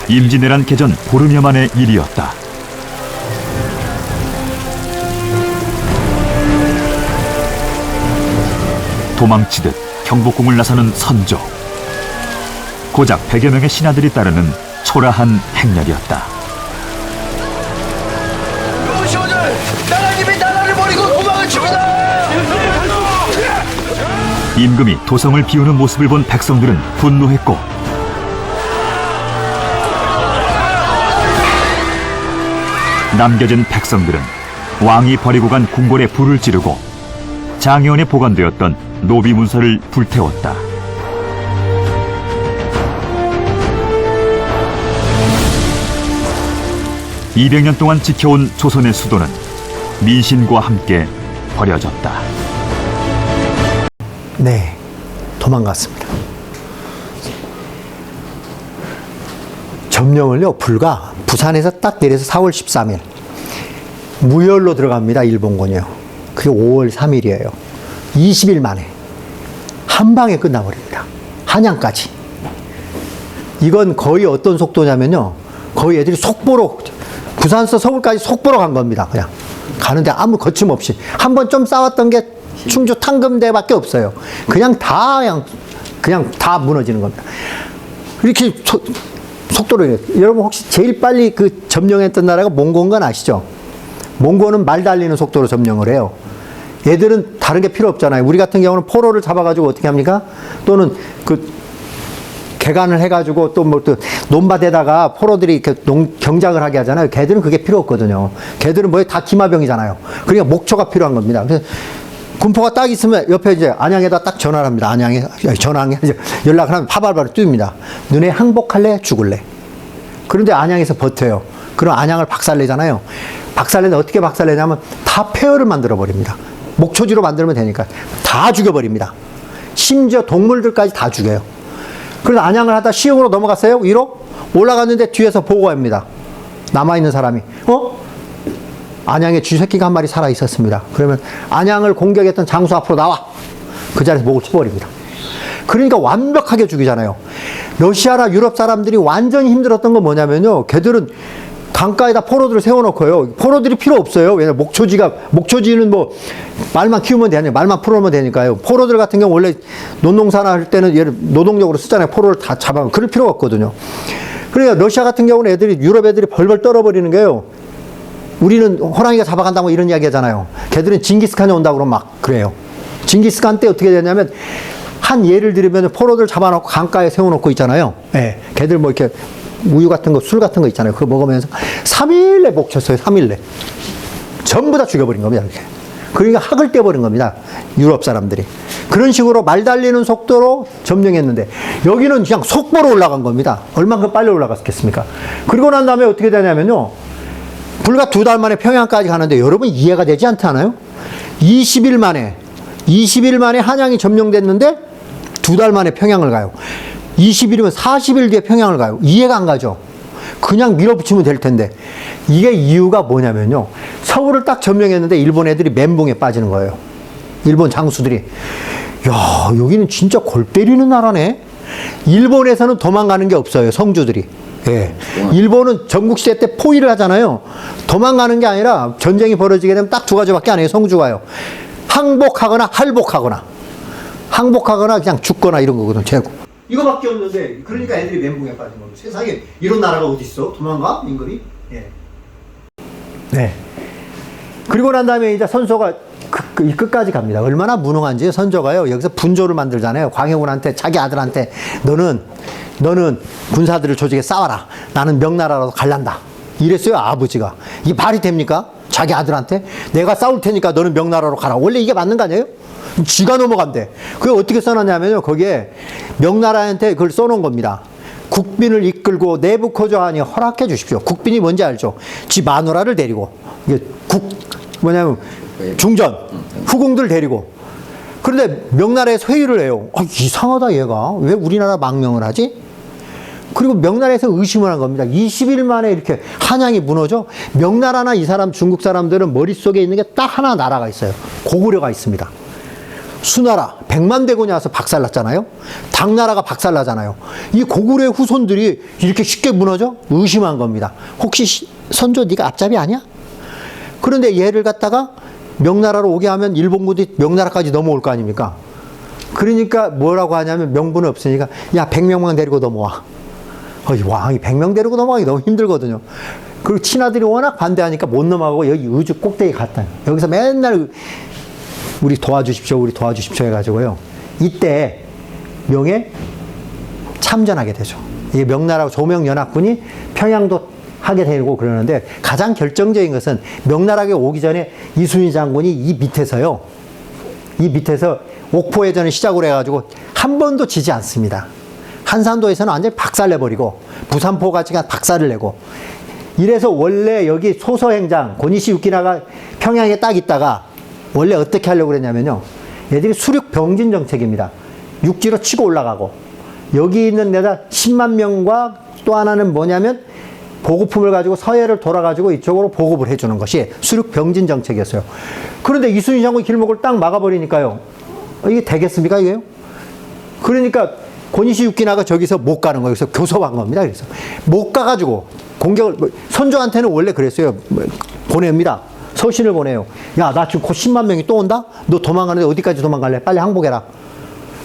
임진왜란 개전 보름여 만의 일이었다. 도망치듯 경복궁을 나서는 선조. 고작 100여 명의 신하들이 따르는 초라한 행렬이었다. 요시오들! 나라님이 나라를 버리고 도망을 칩니다! 임금이 도성을 비우는 모습을 본 백성들은 분노했고 남겨진 백성들은 왕이 버리고 간 궁궐에 불을 지르고 장의원에 보관되었던 노비 문서를 불태웠다. (200년) 동안 지켜온 조선의 수도는 민심과 함께 버려졌다. 네, 도망갔습니다. 점령을요 불과 부산에서 딱 내려서 4월 13일 무열로 들어갑니다. 일본군이요. 그게 5월 3일이에요. 20일 만에 한 방에 끝나버립니다. 한양까지. 이건 거의 어떤 속도냐면요. 거의 애들이 속보로 부산서 서울까지 속보로 간 겁니다. 그냥 가는데 아무 거침없이 한 번 좀 싸웠던 게 충주 탕금대밖에 없어요. 그냥 다 무너지는 겁니다. 이렇게 속도로 여러분 혹시 제일 빨리 그 점령했던 나라가 몽고인 건 아시죠? 몽고는 말 달리는 속도로 점령을 해요. 얘들은 다른 게 필요 없잖아요. 우리 같은 경우는 포로를 잡아가지고 어떻게 합니까? 또는 그 개간을 해가지고 또 뭐 또 논밭에다가 포로들이 이렇게 경작을 하게 하잖아요. 걔들은 그게 필요 없거든요. 걔들은 뭐에 다 기마병이잖아요. 그러니까 목초가 필요한 겁니다. 그래서 군포가 딱 있으면 옆에 이제 안양에다 딱 전화를 합니다. 안양에 연락을 하면 파발바로 뜁니다. 너네 항복할래? 죽을래? 그런데 안양에서 버텨요. 그럼 안양을 박살내잖아요. 박살내는데 어떻게 박살내냐면 다 폐허를 만들어 버립니다. 목초지로 만들면 되니까 다 죽여버립니다. 심지어 동물들까지 다 죽여요. 그래서 안양을 하다 시흥으로 넘어갔어요. 위로 올라갔는데 뒤에서 보고합니다. 남아있는 사람이 안양에 쥐새끼가 한 마리 살아 있었습니다. 그러면 안양을 공격했던 장수 앞으로 나와. 그 자리에서 목을 쳐버립니다. 그러니까 완벽하게 죽이잖아요. 러시아나 유럽 사람들이 완전히 힘들었던 건 뭐냐면요. 걔들은 강가에다 포로들을 세워놓고요. 포로들이 필요 없어요. 왜냐면 목초지는 뭐 말만 키우면 되냐, 말만 풀어오면 되니까요. 포로들 같은 경우 원래 논농사나 할 때는 얘를 노동력으로 쓰잖아요. 포로를 다 잡아. 그럴 필요가 없거든요. 그러니까 러시아 같은 경우는 유럽 애들이 벌벌 떨어버리는 게요. 우리는 호랑이가 잡아간다고 이런 이야기 하잖아요. 걔들은 징기스칸이 온다고 그러면 막 그래요. 징기스칸 때 어떻게 되냐면, 한 예를 들면 포로들 잡아놓고 강가에 세워놓고 있잖아요. 예. 걔들 뭐 이렇게 우유 같은 거, 술 같은 거 있잖아요. 그거 먹으면서 3일 내 목쳤어요. 3일 내. 전부 다 죽여버린 겁니다. 이렇게. 그러니까 학을 떼버린 겁니다. 유럽 사람들이. 그런 식으로 말 달리는 속도로 점령했는데, 여기는 그냥 속보로 올라간 겁니다. 얼만큼 빨리 올라갔겠습니까? 그리고 난 다음에 어떻게 되냐면요. 불과 2달 만에 평양까지 가는데, 여러분 이해가 되지 않잖아요? 20일 만에 한양이 점령됐는데 2달 만에 평양을 가요. 20일이면 40일 뒤에 평양을 가요. 이해가 안 가죠? 그냥 밀어붙이면 될 텐데. 이게 이유가 뭐냐면요. 서울을 딱 점령했는데 일본 애들이 멘붕에 빠지는 거예요. 일본 장수들이. 야, 여기는 진짜 골 때리는 나라네. 일본에서는 도망가는 게 없어요. 성주들이. 예. 일본은 전국시대 때 포위를 하잖아요. 도망가는 게 아니라 전쟁이 벌어지게 되면 딱 2가지밖에 안 해요. 성주가요. 항복하거나 할복하거나. 항복하거나 그냥 죽거나 이런 거거든. 제국. 이거밖에 없는데, 그러니까 애들이 멘붕에 빠진 겁니다. 세상에 이런 나라가 어디 있어? 도망가? 임금이? 예. 네. 그리고 난 다음에 이제 선조가 이 끝까지 갑니다. 얼마나 무능한지. 선조가요, 여기서 분조를 만들잖아요. 광해군한테, 자기 아들한테, 너는 군사들을 조직에 싸워라. 나는 명나라로 갈란다. 이랬어요, 아버지가. 이게 말이 됩니까? 자기 아들한테? 내가 싸울 테니까 너는 명나라로 가라. 원래 이게 맞는 거 아니에요? 쥐가 넘어간대. 그게 어떻게 써놨냐면요, 거기에 명나라한테 그걸 써놓은 겁니다. 국빈을 이끌고 내부코저하니 허락해 주십시오. 국빈이 뭔지 알죠? 지 마누라를 데리고, 이게 뭐냐면 중전, 후궁들 데리고. 그런데 명나라에서 회의를 해요. 이상하다 얘가. 왜 우리나라 망명을 하지? 그리고 명나라에서 의심을 한 겁니다. 20일 만에 이렇게 한양이 무너져? 명나라나 이 사람, 중국 사람들은 머릿속에 있는 게 딱 하나 나라가 있어요. 고구려가 있습니다. 수나라, 백만대군이 와서 박살났잖아요. 당나라가 박살나잖아요. 이 고구려의 후손들이 이렇게 쉽게 무너져? 의심한 겁니다. 혹시 선조 네가 앞잡이 아니야? 그런데 얘를 갖다가 명나라로 오게 하면 일본군이 명나라까지 넘어올 거 아닙니까? 그러니까 뭐라고 하냐면, 명분은 없으니까 야 100명만 데리고 넘어와. 왕이 100명 데리고 넘어가기 너무 힘들거든요. 그리고 친아들이 워낙 반대하니까 못 넘어가고 여기 의주 꼭대기 갔다. 여기서 맨날 우리 도와주십시오 해가지고요. 이때 명에 참전하게 되죠. 이게 명나라 조명연합군이 평양도 하게 되고 그러는데, 가장 결정적인 것은 명나라에 오기 전에 이순신 장군이 이 밑에서 옥포해전을 시작으로 해가지고 한 번도 지지 않습니다. 한산도에서는 완전히 박살내버리고, 부산포같이 박살을 내고, 이래서 원래 여기 소서행장 고니시 유키나가 평양에 딱 있다가 원래 어떻게 하려고 그랬냐면요, 얘들이 수륙 병진 정책입니다. 육지로 치고 올라가고, 여기 있는 데다 10만 명과 또 하나는 뭐냐면 보급품을 가지고 서해를 돌아가지고 이쪽으로 보급을 해주는 것이 수륙 병진 정책이었어요. 그런데 이순신 장군이 길목을 딱 막아버리니까요, 이게 되겠습니까 이게요? 그러니까 고니시 유키나가 저기서 못 가는 거예요. 그래서 교섭한 겁니다. 그래서 못 가가지고 공격을, 선조한테는 원래 그랬어요. 보냅니다. 서신을 보내요. 야, 나 지금 곧 10만 명이 또 온다? 너 도망가는데 어디까지 도망갈래? 빨리 항복해라.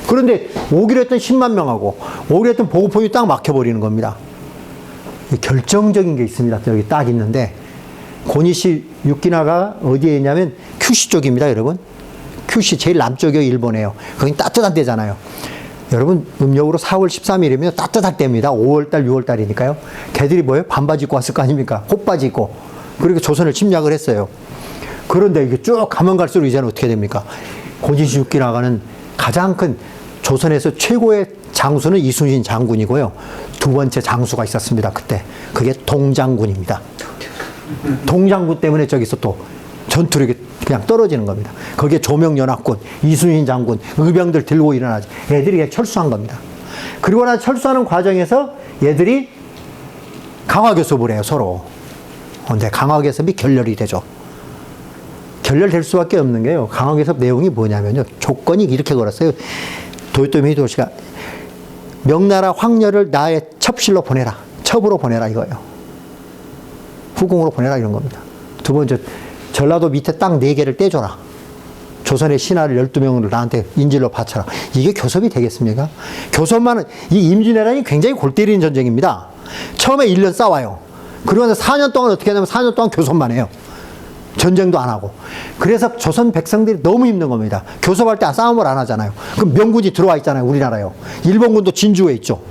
그런데 오기로 했던 10만 명하고 오기로 했던 보급품이 딱 막혀버리는 겁니다. 결정적인 게 있습니다. 여기 딱 있는데, 고니시 유키나가 어디에 있냐면 큐시 쪽입니다, 여러분. 큐시 제일 남쪽이요, 일본에요. 거긴 따뜻한 데잖아요. 여러분, 음력으로 4월 13일이면 따뜻할 때입니다. 5월달, 6월달이니까요. 걔들이 뭐예요? 반바지 입고 왔을 거 아닙니까? 호바지 입고. 그리고 조선을 침략을 했어요. 그런데 이게 쭉 가면 갈수록 이제는 어떻게 됩니까? 고니시 유키나가는 가장 큰, 조선에서 최고의 장수는 이순신 장군이고요. 두 번째 장수가 있었습니다, 그때. 그게 동장군입니다. 동장군 때문에 저기서 또 전투력이 그냥 떨어지는 겁니다. 거기에 조명연합군, 이순신 장군, 의병들 들고 일어나지. 애들이 그냥 철수한 겁니다. 그리고 나 철수하는 과정에서 얘들이 강화교섭을 해요, 서로. 근데 강화교섭이 결렬이 되죠. 결렬될 수밖에 없는 게요, 강화교섭 내용이 뭐냐면요, 조건이 이렇게 걸었어요. 도요토미 히데요시가 명나라 황녀를 나의 첩실로 보내라. 첩으로 보내라 이거예요. 후궁으로 보내라 이런 겁니다. 두 번째, 전라도 밑에 땅 4개를 떼줘라. 조선의 신하를 12명을 나한테 인질로 바쳐라. 이게 교섭이 되겠습니까? 교섭만은, 이 임진왜란이 굉장히 골 때리는 전쟁입니다. 처음에 1년 싸워요. 그러고 나서 4년 동안 어떻게 하냐면 4년 동안 교섭만 해요. 전쟁도 안 하고. 그래서 조선 백성들이 너무 힘든 겁니다. 교섭할 때 싸움을 안 하잖아요. 그럼 명군이 들어와 있잖아요, 우리나라요. 일본군도 진주에 있죠.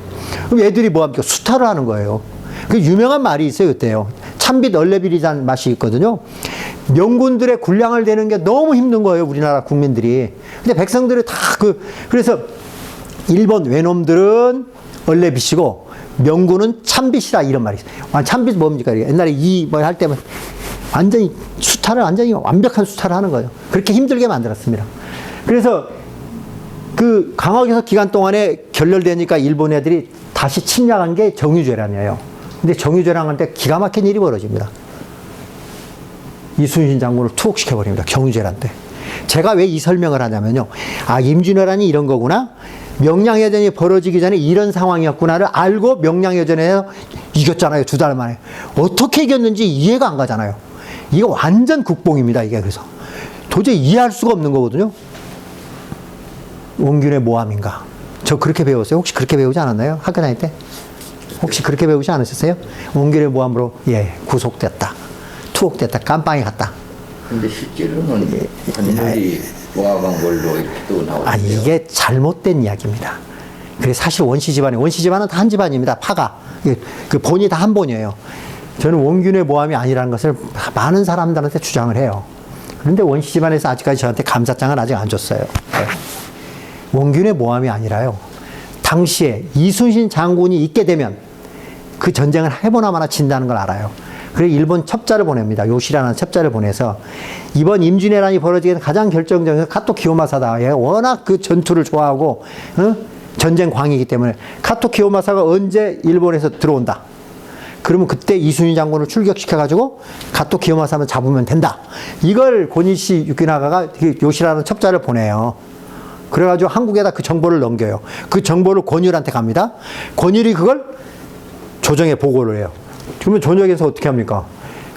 그럼 애들이 뭐합니까? 수탈을 하는 거예요. 그 유명한 말이 있어요, 그때요. 참빗 얼레빌이라는 맛이 있거든요. 명군들의 군량을 대는 게 너무 힘든 거예요, 우리나라 국민들이. 근데 백성들이 다 그래서 일본 외놈들은 얼레빗이고 명군은 참빗이라 이런 말이 있어요. 참빗 뭡니까? 옛날에 이 뭐 할 때면 완전히 수탈을 완전히 완벽한 수탈을 하는 거예요. 그렇게 힘들게 만들었습니다. 그래서 그 강화개서 기간 동안에 결렬되니까 일본 애들이 다시 침략한 게 정유재란이에요. 근데 정유재란한테 기가 막힌 일이 벌어집니다. 이순신 장군을 투옥시켜버립니다. 경유재란 때. 제가 왜 이 설명을 하냐면요. 아, 임진왜란이 이런 거구나. 명량해전이 벌어지기 전에 이런 상황이었구나를 알고 명량해전에서 이겼잖아요. 2달 만에. 어떻게 이겼는지 이해가 안 가잖아요. 이거 완전 국뽕입니다. 이게 그래서. 도저히 이해할 수가 없는 거거든요. 원균의 모함인가. 저 그렇게 배웠어요. 혹시 그렇게 배우지 않았나요? 학교 다닐 때? 혹시 그렇게 배우지 않으셨어요? 원균의 모함으로 예 구속됐다. 투옥됐다. 깜빵에 갔다. 근데 실제로는 관인들이 모함한 걸로 이렇게 또 나오는데요. 아니 이게 잘못된 이야기입니다. 그래 사실 원시 집안은 다 한 집안입니다. 파가 그 본이 다 한 본이에요. 저는 원균의 모함이 아니라는 것을 많은 사람들한테 주장을 해요. 그런데 원시 집안에서 아직까지 저한테 감사장을 아직 안 줬어요. 네. 원균의 모함이 아니라요. 당시에 이순신 장군이 있게 되면 그 전쟁을 해보나 마나 진다는 걸 알아요. 그래서 일본 첩자를 보냅니다. 요시라는 첩자를 보내서 이번 임진왜란이 벌어지게 된 가장 결정적인 카토 기요마사다. 얘가 워낙 그 전투를 좋아하고 전쟁 광이기 때문에 카토 기요마사가 언제 일본에서 들어온다. 그러면 그때 이순신 장군을 출격시켜가지고 카토 기요마사만 잡으면 된다. 이걸 고니시 유키나가가 요시라는 첩자를 보내요. 그래가지고 한국에다 그 정보를 넘겨요. 그 정보를 권율한테 갑니다. 권율이 그걸 조정에 보고를 해요. 그러면 조정에서 어떻게 합니까?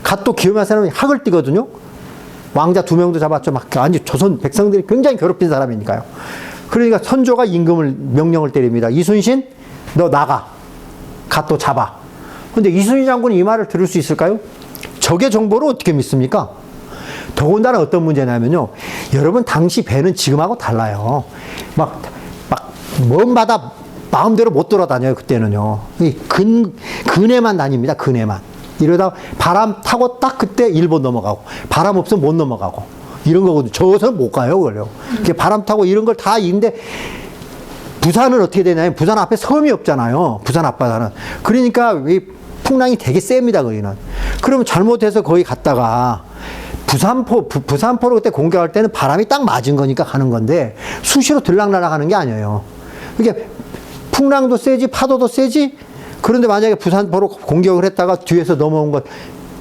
카토 기요마사는 학을 띠거든요. 왕자 2명도 잡았죠. 막 아니 조선 백성들이 굉장히 괴롭힌 사람이니까요. 그러니까 선조가 임금을 명령을 때립니다. 이순신 너 나가. 카토 잡아. 근데 이순신 장군이 이 말을 들을 수 있을까요? 적의 정보를 어떻게 믿습니까? 더군다나 어떤 문제냐면요. 여러분 당시 배는 지금하고 달라요. 먼 바다 마음대로 못 돌아다녀요. 그때는요. 근해만 다닙니다. 근해만. 이러다 바람 타고 딱 그때 일본 넘어가고 바람 없으면 못 넘어가고 이런 거거든요. 저선 못 가요. 그걸요. 바람 타고 이런 걸 다 있는데 부산은 어떻게 되냐면 부산 앞에 섬이 없잖아요. 부산 앞바다는. 그러니까 이 풍랑이 되게 셉니다. 거기는. 그러면 잘못해서 거기 갔다가 부산포로 그때 공격할 때는 바람이 딱 맞은 거니까 가는 건데 수시로 들락날락 하는 게 아니에요. 이게 풍랑도 세지 파도도 세지. 그런데 만약에 부산포로 공격을 했다가 뒤에서 넘어온 것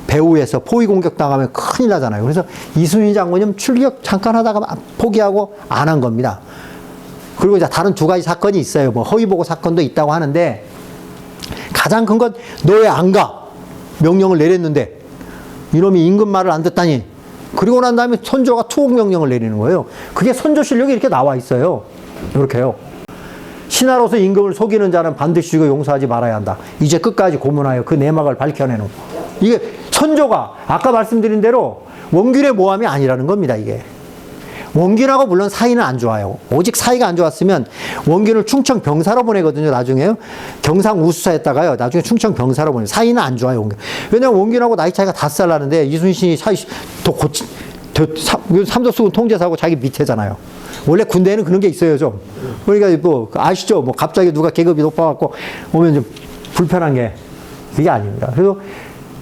배후에서 포위 공격 당하면 큰일 나잖아요. 그래서 이순신 장군은 출격 잠깐 하다가 포기하고 안 한 겁니다. 그리고 이제 다른 2가지 사건이 있어요. 뭐 허위보고 사건도 있다고 하는데 가장 큰 건 너 왜 안 가? 명령을 내렸는데 이놈이 임금 말을 안 듣다니. 그리고 난 다음에 선조가 투옥 명령을 내리는 거예요. 그게 선조 실력이 이렇게 나와 있어요. 이렇게요. 신하로서 임금을 속이는 자는 반드시 이거 용서하지 말아야 한다. 이제 끝까지 고문하여 그 내막을 밝혀내는. 이게 선조가 아까 말씀드린 대로 원균의 모함이 아니라는 겁니다. 이게. 원균하고 물론 사이는 안 좋아요. 오직 사이가 안 좋았으면 원균을 충청 병사로 보내거든요. 나중에요. 경상 우수사했다가요. 나중에 충청 병사로 보내요. 사이는 안 좋아요. 원균. 왜냐면 원균하고 나이 차이가 5살 나는데 이순신이 삼도수군 통제사고 자기 밑에잖아요. 원래 군대에는 그런 게 있어요, 좀. 그러니까 뭐 아시죠? 뭐 갑자기 누가 계급이 높아갖고 오면 좀 불편한 게 그게 아닙니다. 그래서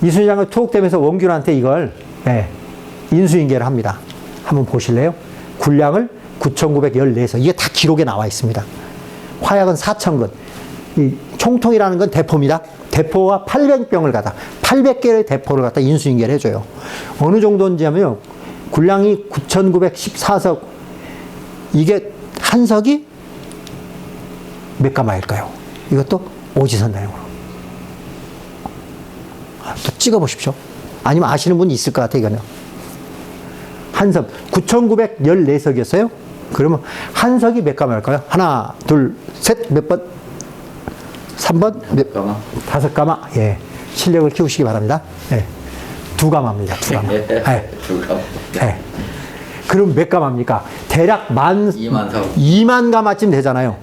이순신 장군이 투옥되면서 원균한테 이걸 인수인계를 합니다. 한번 보실래요? 군량을 9,914석. 이게 다 기록에 나와 있습니다. 화약은 4,000근. 이 총통이라는 건 대포입니다. 대포와 800병을 갖다 800개의 대포를 갖다 인수인계를 해줘요. 어느 정도인지 하면요. 군량이 9,914석. 이게 한 석이 몇 가마일까요? 이것도 오지선다형으로. 또 찍어보십시오. 아니면 아시는 분이 있을 것 같아요, 이거는. 한 석, 9,914석이었어요? 그러면 한 석이 몇 가마일까요? 하나, 둘, 셋, 몇 번? 3번? 몇 가마? 5가마? 예. 실력을 키우시기 바랍니다. 예. 두 가마입니다. 두 가마. 네. 그거 네. 그럼 몇 가마입니까? 대략 2만 가마쯤 되잖아요.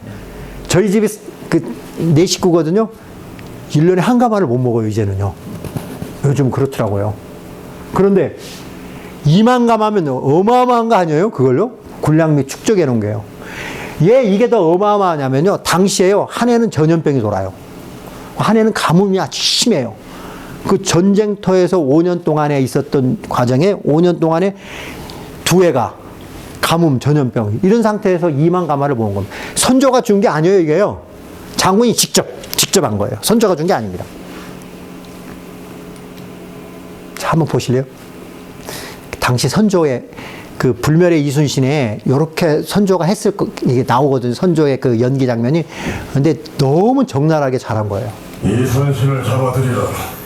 저희 집이 네 식구거든요. 1년에 한 가마를 못 먹어요, 이제는요. 요즘 그렇더라고요. 그런데 2만 가마면 어마어마한 거 아니에요? 그걸로? 군량 및 축적해 놓은 게요. 왜 이게 더 어마어마하냐면요. 당시에요. 한 해는 전염병이 돌아요. 한 해는 가뭄이 아주 심해요. 그 전쟁터에서 5년 동안에 있었던 과정에 5년 동안에 두 해가 가뭄, 전염병 이런 상태에서 2만 가마를 모은 겁니다. 선조가 준 게 아니에요, 이게요. 장군이 직접 한 거예요. 선조가 준 게 아닙니다. 자, 한번 보실래요? 당시 선조의 그 불멸의 이순신에 이렇게 선조가 했을 거 이게 나오거든요. 선조의 그 연기 장면이. 근데 너무 적나라하게 잘한 거예요. 이순신을 잡아들이라.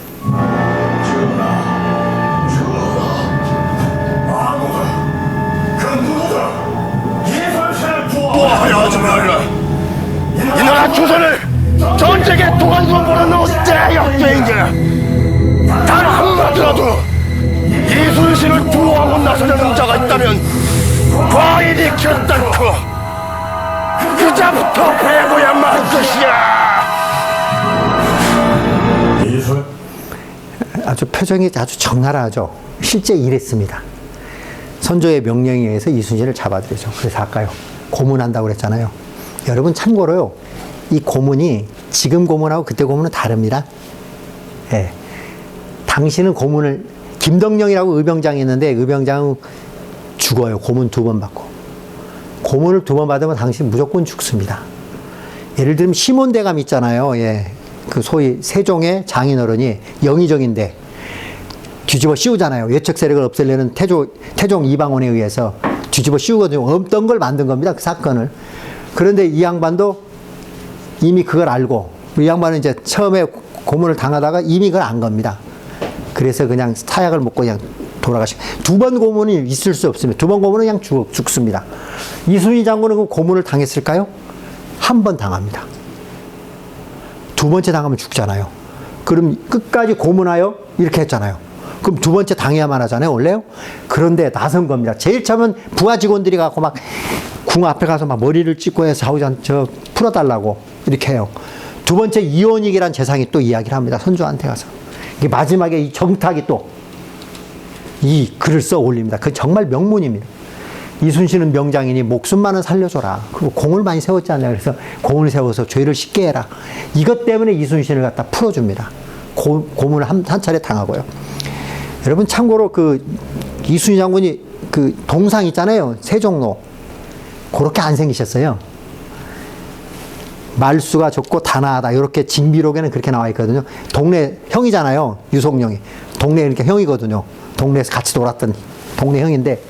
하려 하지 말라. 이 나라 조선을 전쟁의 도관으로 몰아넣은 대역죄인이라. 단 한마디라도 이순신을 두어하고 나서려는 자가 있다면 과인이 결단코 그자부터 배고야 말 것이야. 아주 표정이 아주 적나라하죠. 실제 이랬습니다. 선조의 명령에 의해서 이순신을 잡아들이죠. 그래서 아까요. 고문한다고 그랬잖아요. 여러분 참고로요. 이 고문이 지금 고문하고 그때 고문은 다릅니다. 예. 당시는 고문을 김덕령이라고 의병장이 있는데 의병장은 죽어요. 고문 2번 받고. 고문을 2번 받으면 당시 무조건 죽습니다. 예를 들면 시몬대감 있잖아요. 예. 그 소위 세종의 장인어른이 영의정인데 뒤집어 씌우잖아요. 외척 세력을 없애려는 태종 이방원에 의해서 뒤집어 씌우거든요. 없던 걸 만든 겁니다. 그 사건을. 그런데 이 양반도 이미 그걸 알고, 이 양반은 이제 처음에 고문을 당하다가 이미 그걸 안 겁니다. 그래서 그냥 타약을 먹고 그냥 돌아가시고. 2번 고문이 있을 수 없습니다. 2번 고문은 그냥 죽습니다. 이순신 장군은 그 고문을 당했을까요? 한 번 당합니다. 2번째 당하면 죽잖아요. 그럼 끝까지 고문하여 이렇게 했잖아요. 그럼 2번째 당해야만 하잖아요, 원래요? 그런데 나선 겁니다. 제일 처음은 부하 직원들이 가고 막 궁 앞에 가서 막 머리를 찍고 해서 좌우전 저 풀어달라고 이렇게 해요. 2번째 이원익이란 재상이 또 이야기를 합니다. 선조한테 가서. 이게 마지막에 이 정탁이 또 이 글을 써 올립니다. 그 정말 명문입니다. 이순신은 명장이니 목숨만은 살려줘라. 그리고 공을 많이 세웠잖아요. 그래서 공을 세워서 죄를 쉽게 해라. 이것 때문에 이순신을 갖다 풀어줍니다. 고문을 한 차례 당하고요. 여러분 참고로 그 이순신 장군이 그 동상 있잖아요. 세종로. 그렇게 안 생기셨어요. 말수가 적고 단아하다. 이렇게 징비록에는 그렇게 나와 있거든요. 동네 형이잖아요. 유성룡이. 동네 이렇게 형이거든요. 동네에서 같이 놀았던 동네 형인데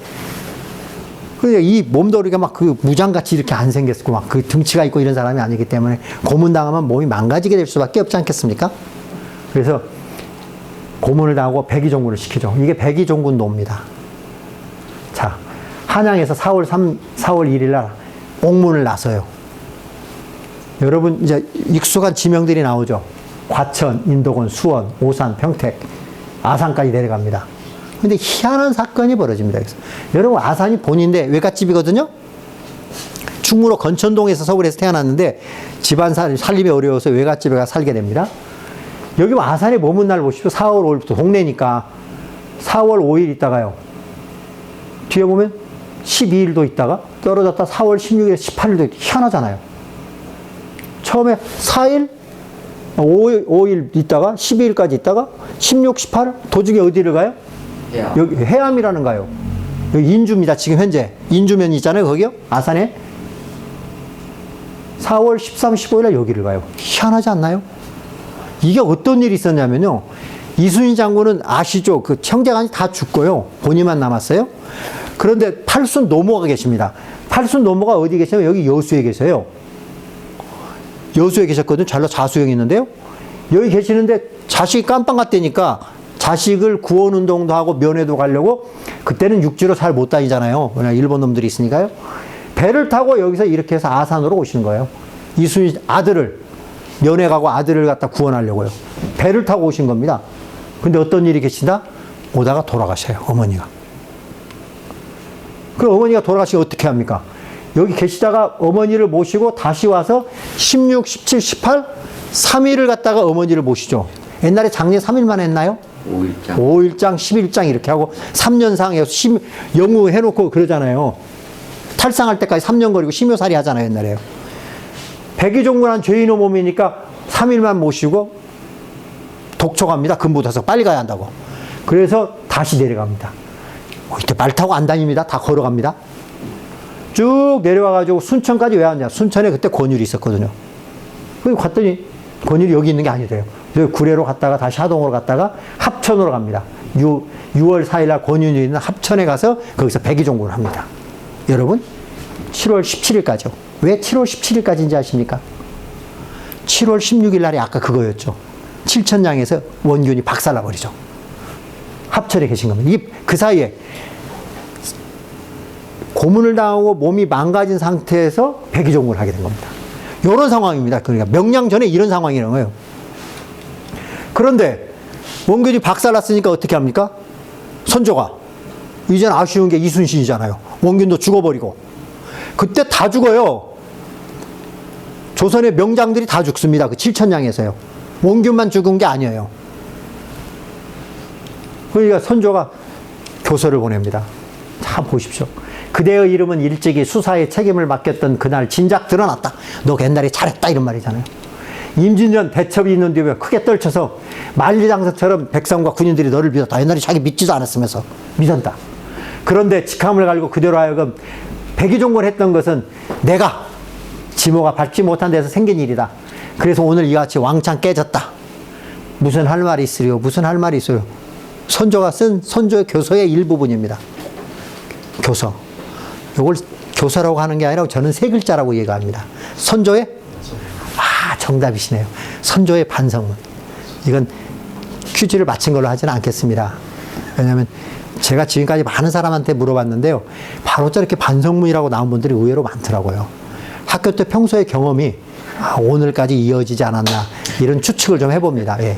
이 몸도리가 막 그 무장같이 이렇게 안 생겼고 막 그 등치가 있고 이런 사람이 아니기 때문에 고문당하면 몸이 망가지게 될 수밖에 없지 않겠습니까? 그래서 고문을 당하고 백의종군을 시키죠. 이게 백의종군 노입니다. 자, 한양에서 4월 1일 날 옥문을 나서요. 여러분 이제 익숙한 지명들이 나오죠. 과천, 인도군, 수원, 오산, 평택, 아산까지 내려갑니다. 근데 희한한 사건이 벌어집니다. 그래서 여러분 아산이 본인데 외갓집이거든요. 충무로 건천동에서 서울에서 태어났는데 집안 살림이 어려워서 외갓집에 가서 살게 됩니다. 여기 아산에 머문 날 보십시오. 4월 5일부터 동네니까 4월 5일 있다가요. 뒤에 보면 12일도 있다가 떨어졌다 4월 16일, 18일도 있다. 희한하잖아요. 처음에 4일, 5일 있다가 12일까지 있다가 16, 18 도중에 어디를 가요? 해암. 여기 해암이라는 가요. 여기 인주입니다. 지금 현재 인주면 있잖아요. 거기요. 아산에 4월 13, 15일에 여기를 가요. 희한하지 않나요? 이게 어떤 일이 있었냐면요. 이순신 장군은 아시죠? 그 형제간이 다 죽고요. 본인만 남았어요. 그런데 팔순 노모가 계십니다. 팔순 노모가 어디 계시냐면 여기 여수에 계세요. 여수에 계셨거든요. 잘로 자수형이 있는데요. 여기 계시는데 자식이 깜빵 갔다니까 자식을 구원운동도 하고 면회도 가려고 그때는 육지로 잘 못 다니잖아요. 왜냐면 일본 놈들이 있으니까요. 배를 타고 여기서 이렇게 해서 아산으로 오시는 거예요. 이순신 아들을 면회 가고 아들을 갖다 구원하려고요. 배를 타고 오신 겁니다. 근데 어떤 일이 계신다? 오다가 돌아가셔요, 어머니가. 그럼 어머니가 돌아가시면 어떻게 합니까? 여기 계시다가 어머니를 모시고 다시 와서 16, 17, 18, 3일을 갔다가 어머니를 모시죠. 옛날에 장례 3일만 했나요? 5일장. 5일장, 11장 이렇게 하고 3년상 해서 영우 해놓고 그러잖아요. 탈상할 때까지 3년 거리고 심효살이 하잖아요, 옛날에요. 백의종군한 죄인의 몸이니까 3일만 모시고 독촉합니다. 금부터서 빨리 가야 한다고. 그래서 다시 내려갑니다. 이때 말 타고 안 다닙니다. 다 걸어갑니다. 쭉 내려와가지고 순천까지 왜 왔냐. 순천에 그때 권율이 있었거든요. 그리고 갔더니 권율이 여기 있는 게 아니래요. 그래서 구례로 갔다가 다시 하동으로 갔다가 합천으로 갑니다. 6월 4일날 권율이 있는 합천에 가서 거기서 백의종군을 합니다. 여러분 7월 17일까지요. 왜 7월 17일까지인지 아십니까? 7월 16일 날이 아까 그거였죠. 칠천량에서 원균이 박살나버리죠. 합천에 계신 겁니다. 그 사이에 고문을 당하고 몸이 망가진 상태에서 백의종군을 하게 된 겁니다. 이런 상황입니다. 그러니까 명량 전에 이런 상황이라는 거예요. 그런데 원균이 박살났으니까 어떻게 합니까? 선조가 이젠 아쉬운 게 이순신이잖아요. 원균도 죽어버리고 그때 다 죽어요. 조선의 명장들이 다 죽습니다. 그 칠천량에서요. 원균만 죽은 게 아니에요. 그러니까 선조가 교서를 보냅니다. 자, 보십시오. 그대의 이름은 일찍이 수사에 책임을 맡겼던 그날 진작 드러났다. 너 옛날에 잘했다 이런 말이잖아요. 임진년 대첩이 있는 뒤에 크게 떨쳐서 만리장성처럼 백성과 군인들이 너를 믿었다. 옛날에 자기 믿지도 않았으면서 믿었다. 그런데 직함을 갈고 그대로 하여금 백의종군을 했던 것은 내가 지모가 밟지 못한 데서 생긴 일이다. 그래서 오늘 이같이 왕창 깨졌다. 무슨 할 말이 있으려? 무슨 할 말이 있어요? 선조가 쓴 선조의 교서의 일부분입니다. 교서. 이걸 교서라고 하는 게 아니라 저는 세 글자라고 얘기합니다. 선조의 정답이시네요. 선조의 반성문. 이건 퀴즈를 맞힌 걸로 하지는 않겠습니다. 왜냐하면 제가 지금까지 많은 사람한테 물어봤는데요. 바로 저렇게 반성문이라고 나온 분들이 의외로 많더라고요. 학교 때 평소의 경험이 오늘까지 이어지지 않았나 이런 추측을 좀 해봅니다. 예.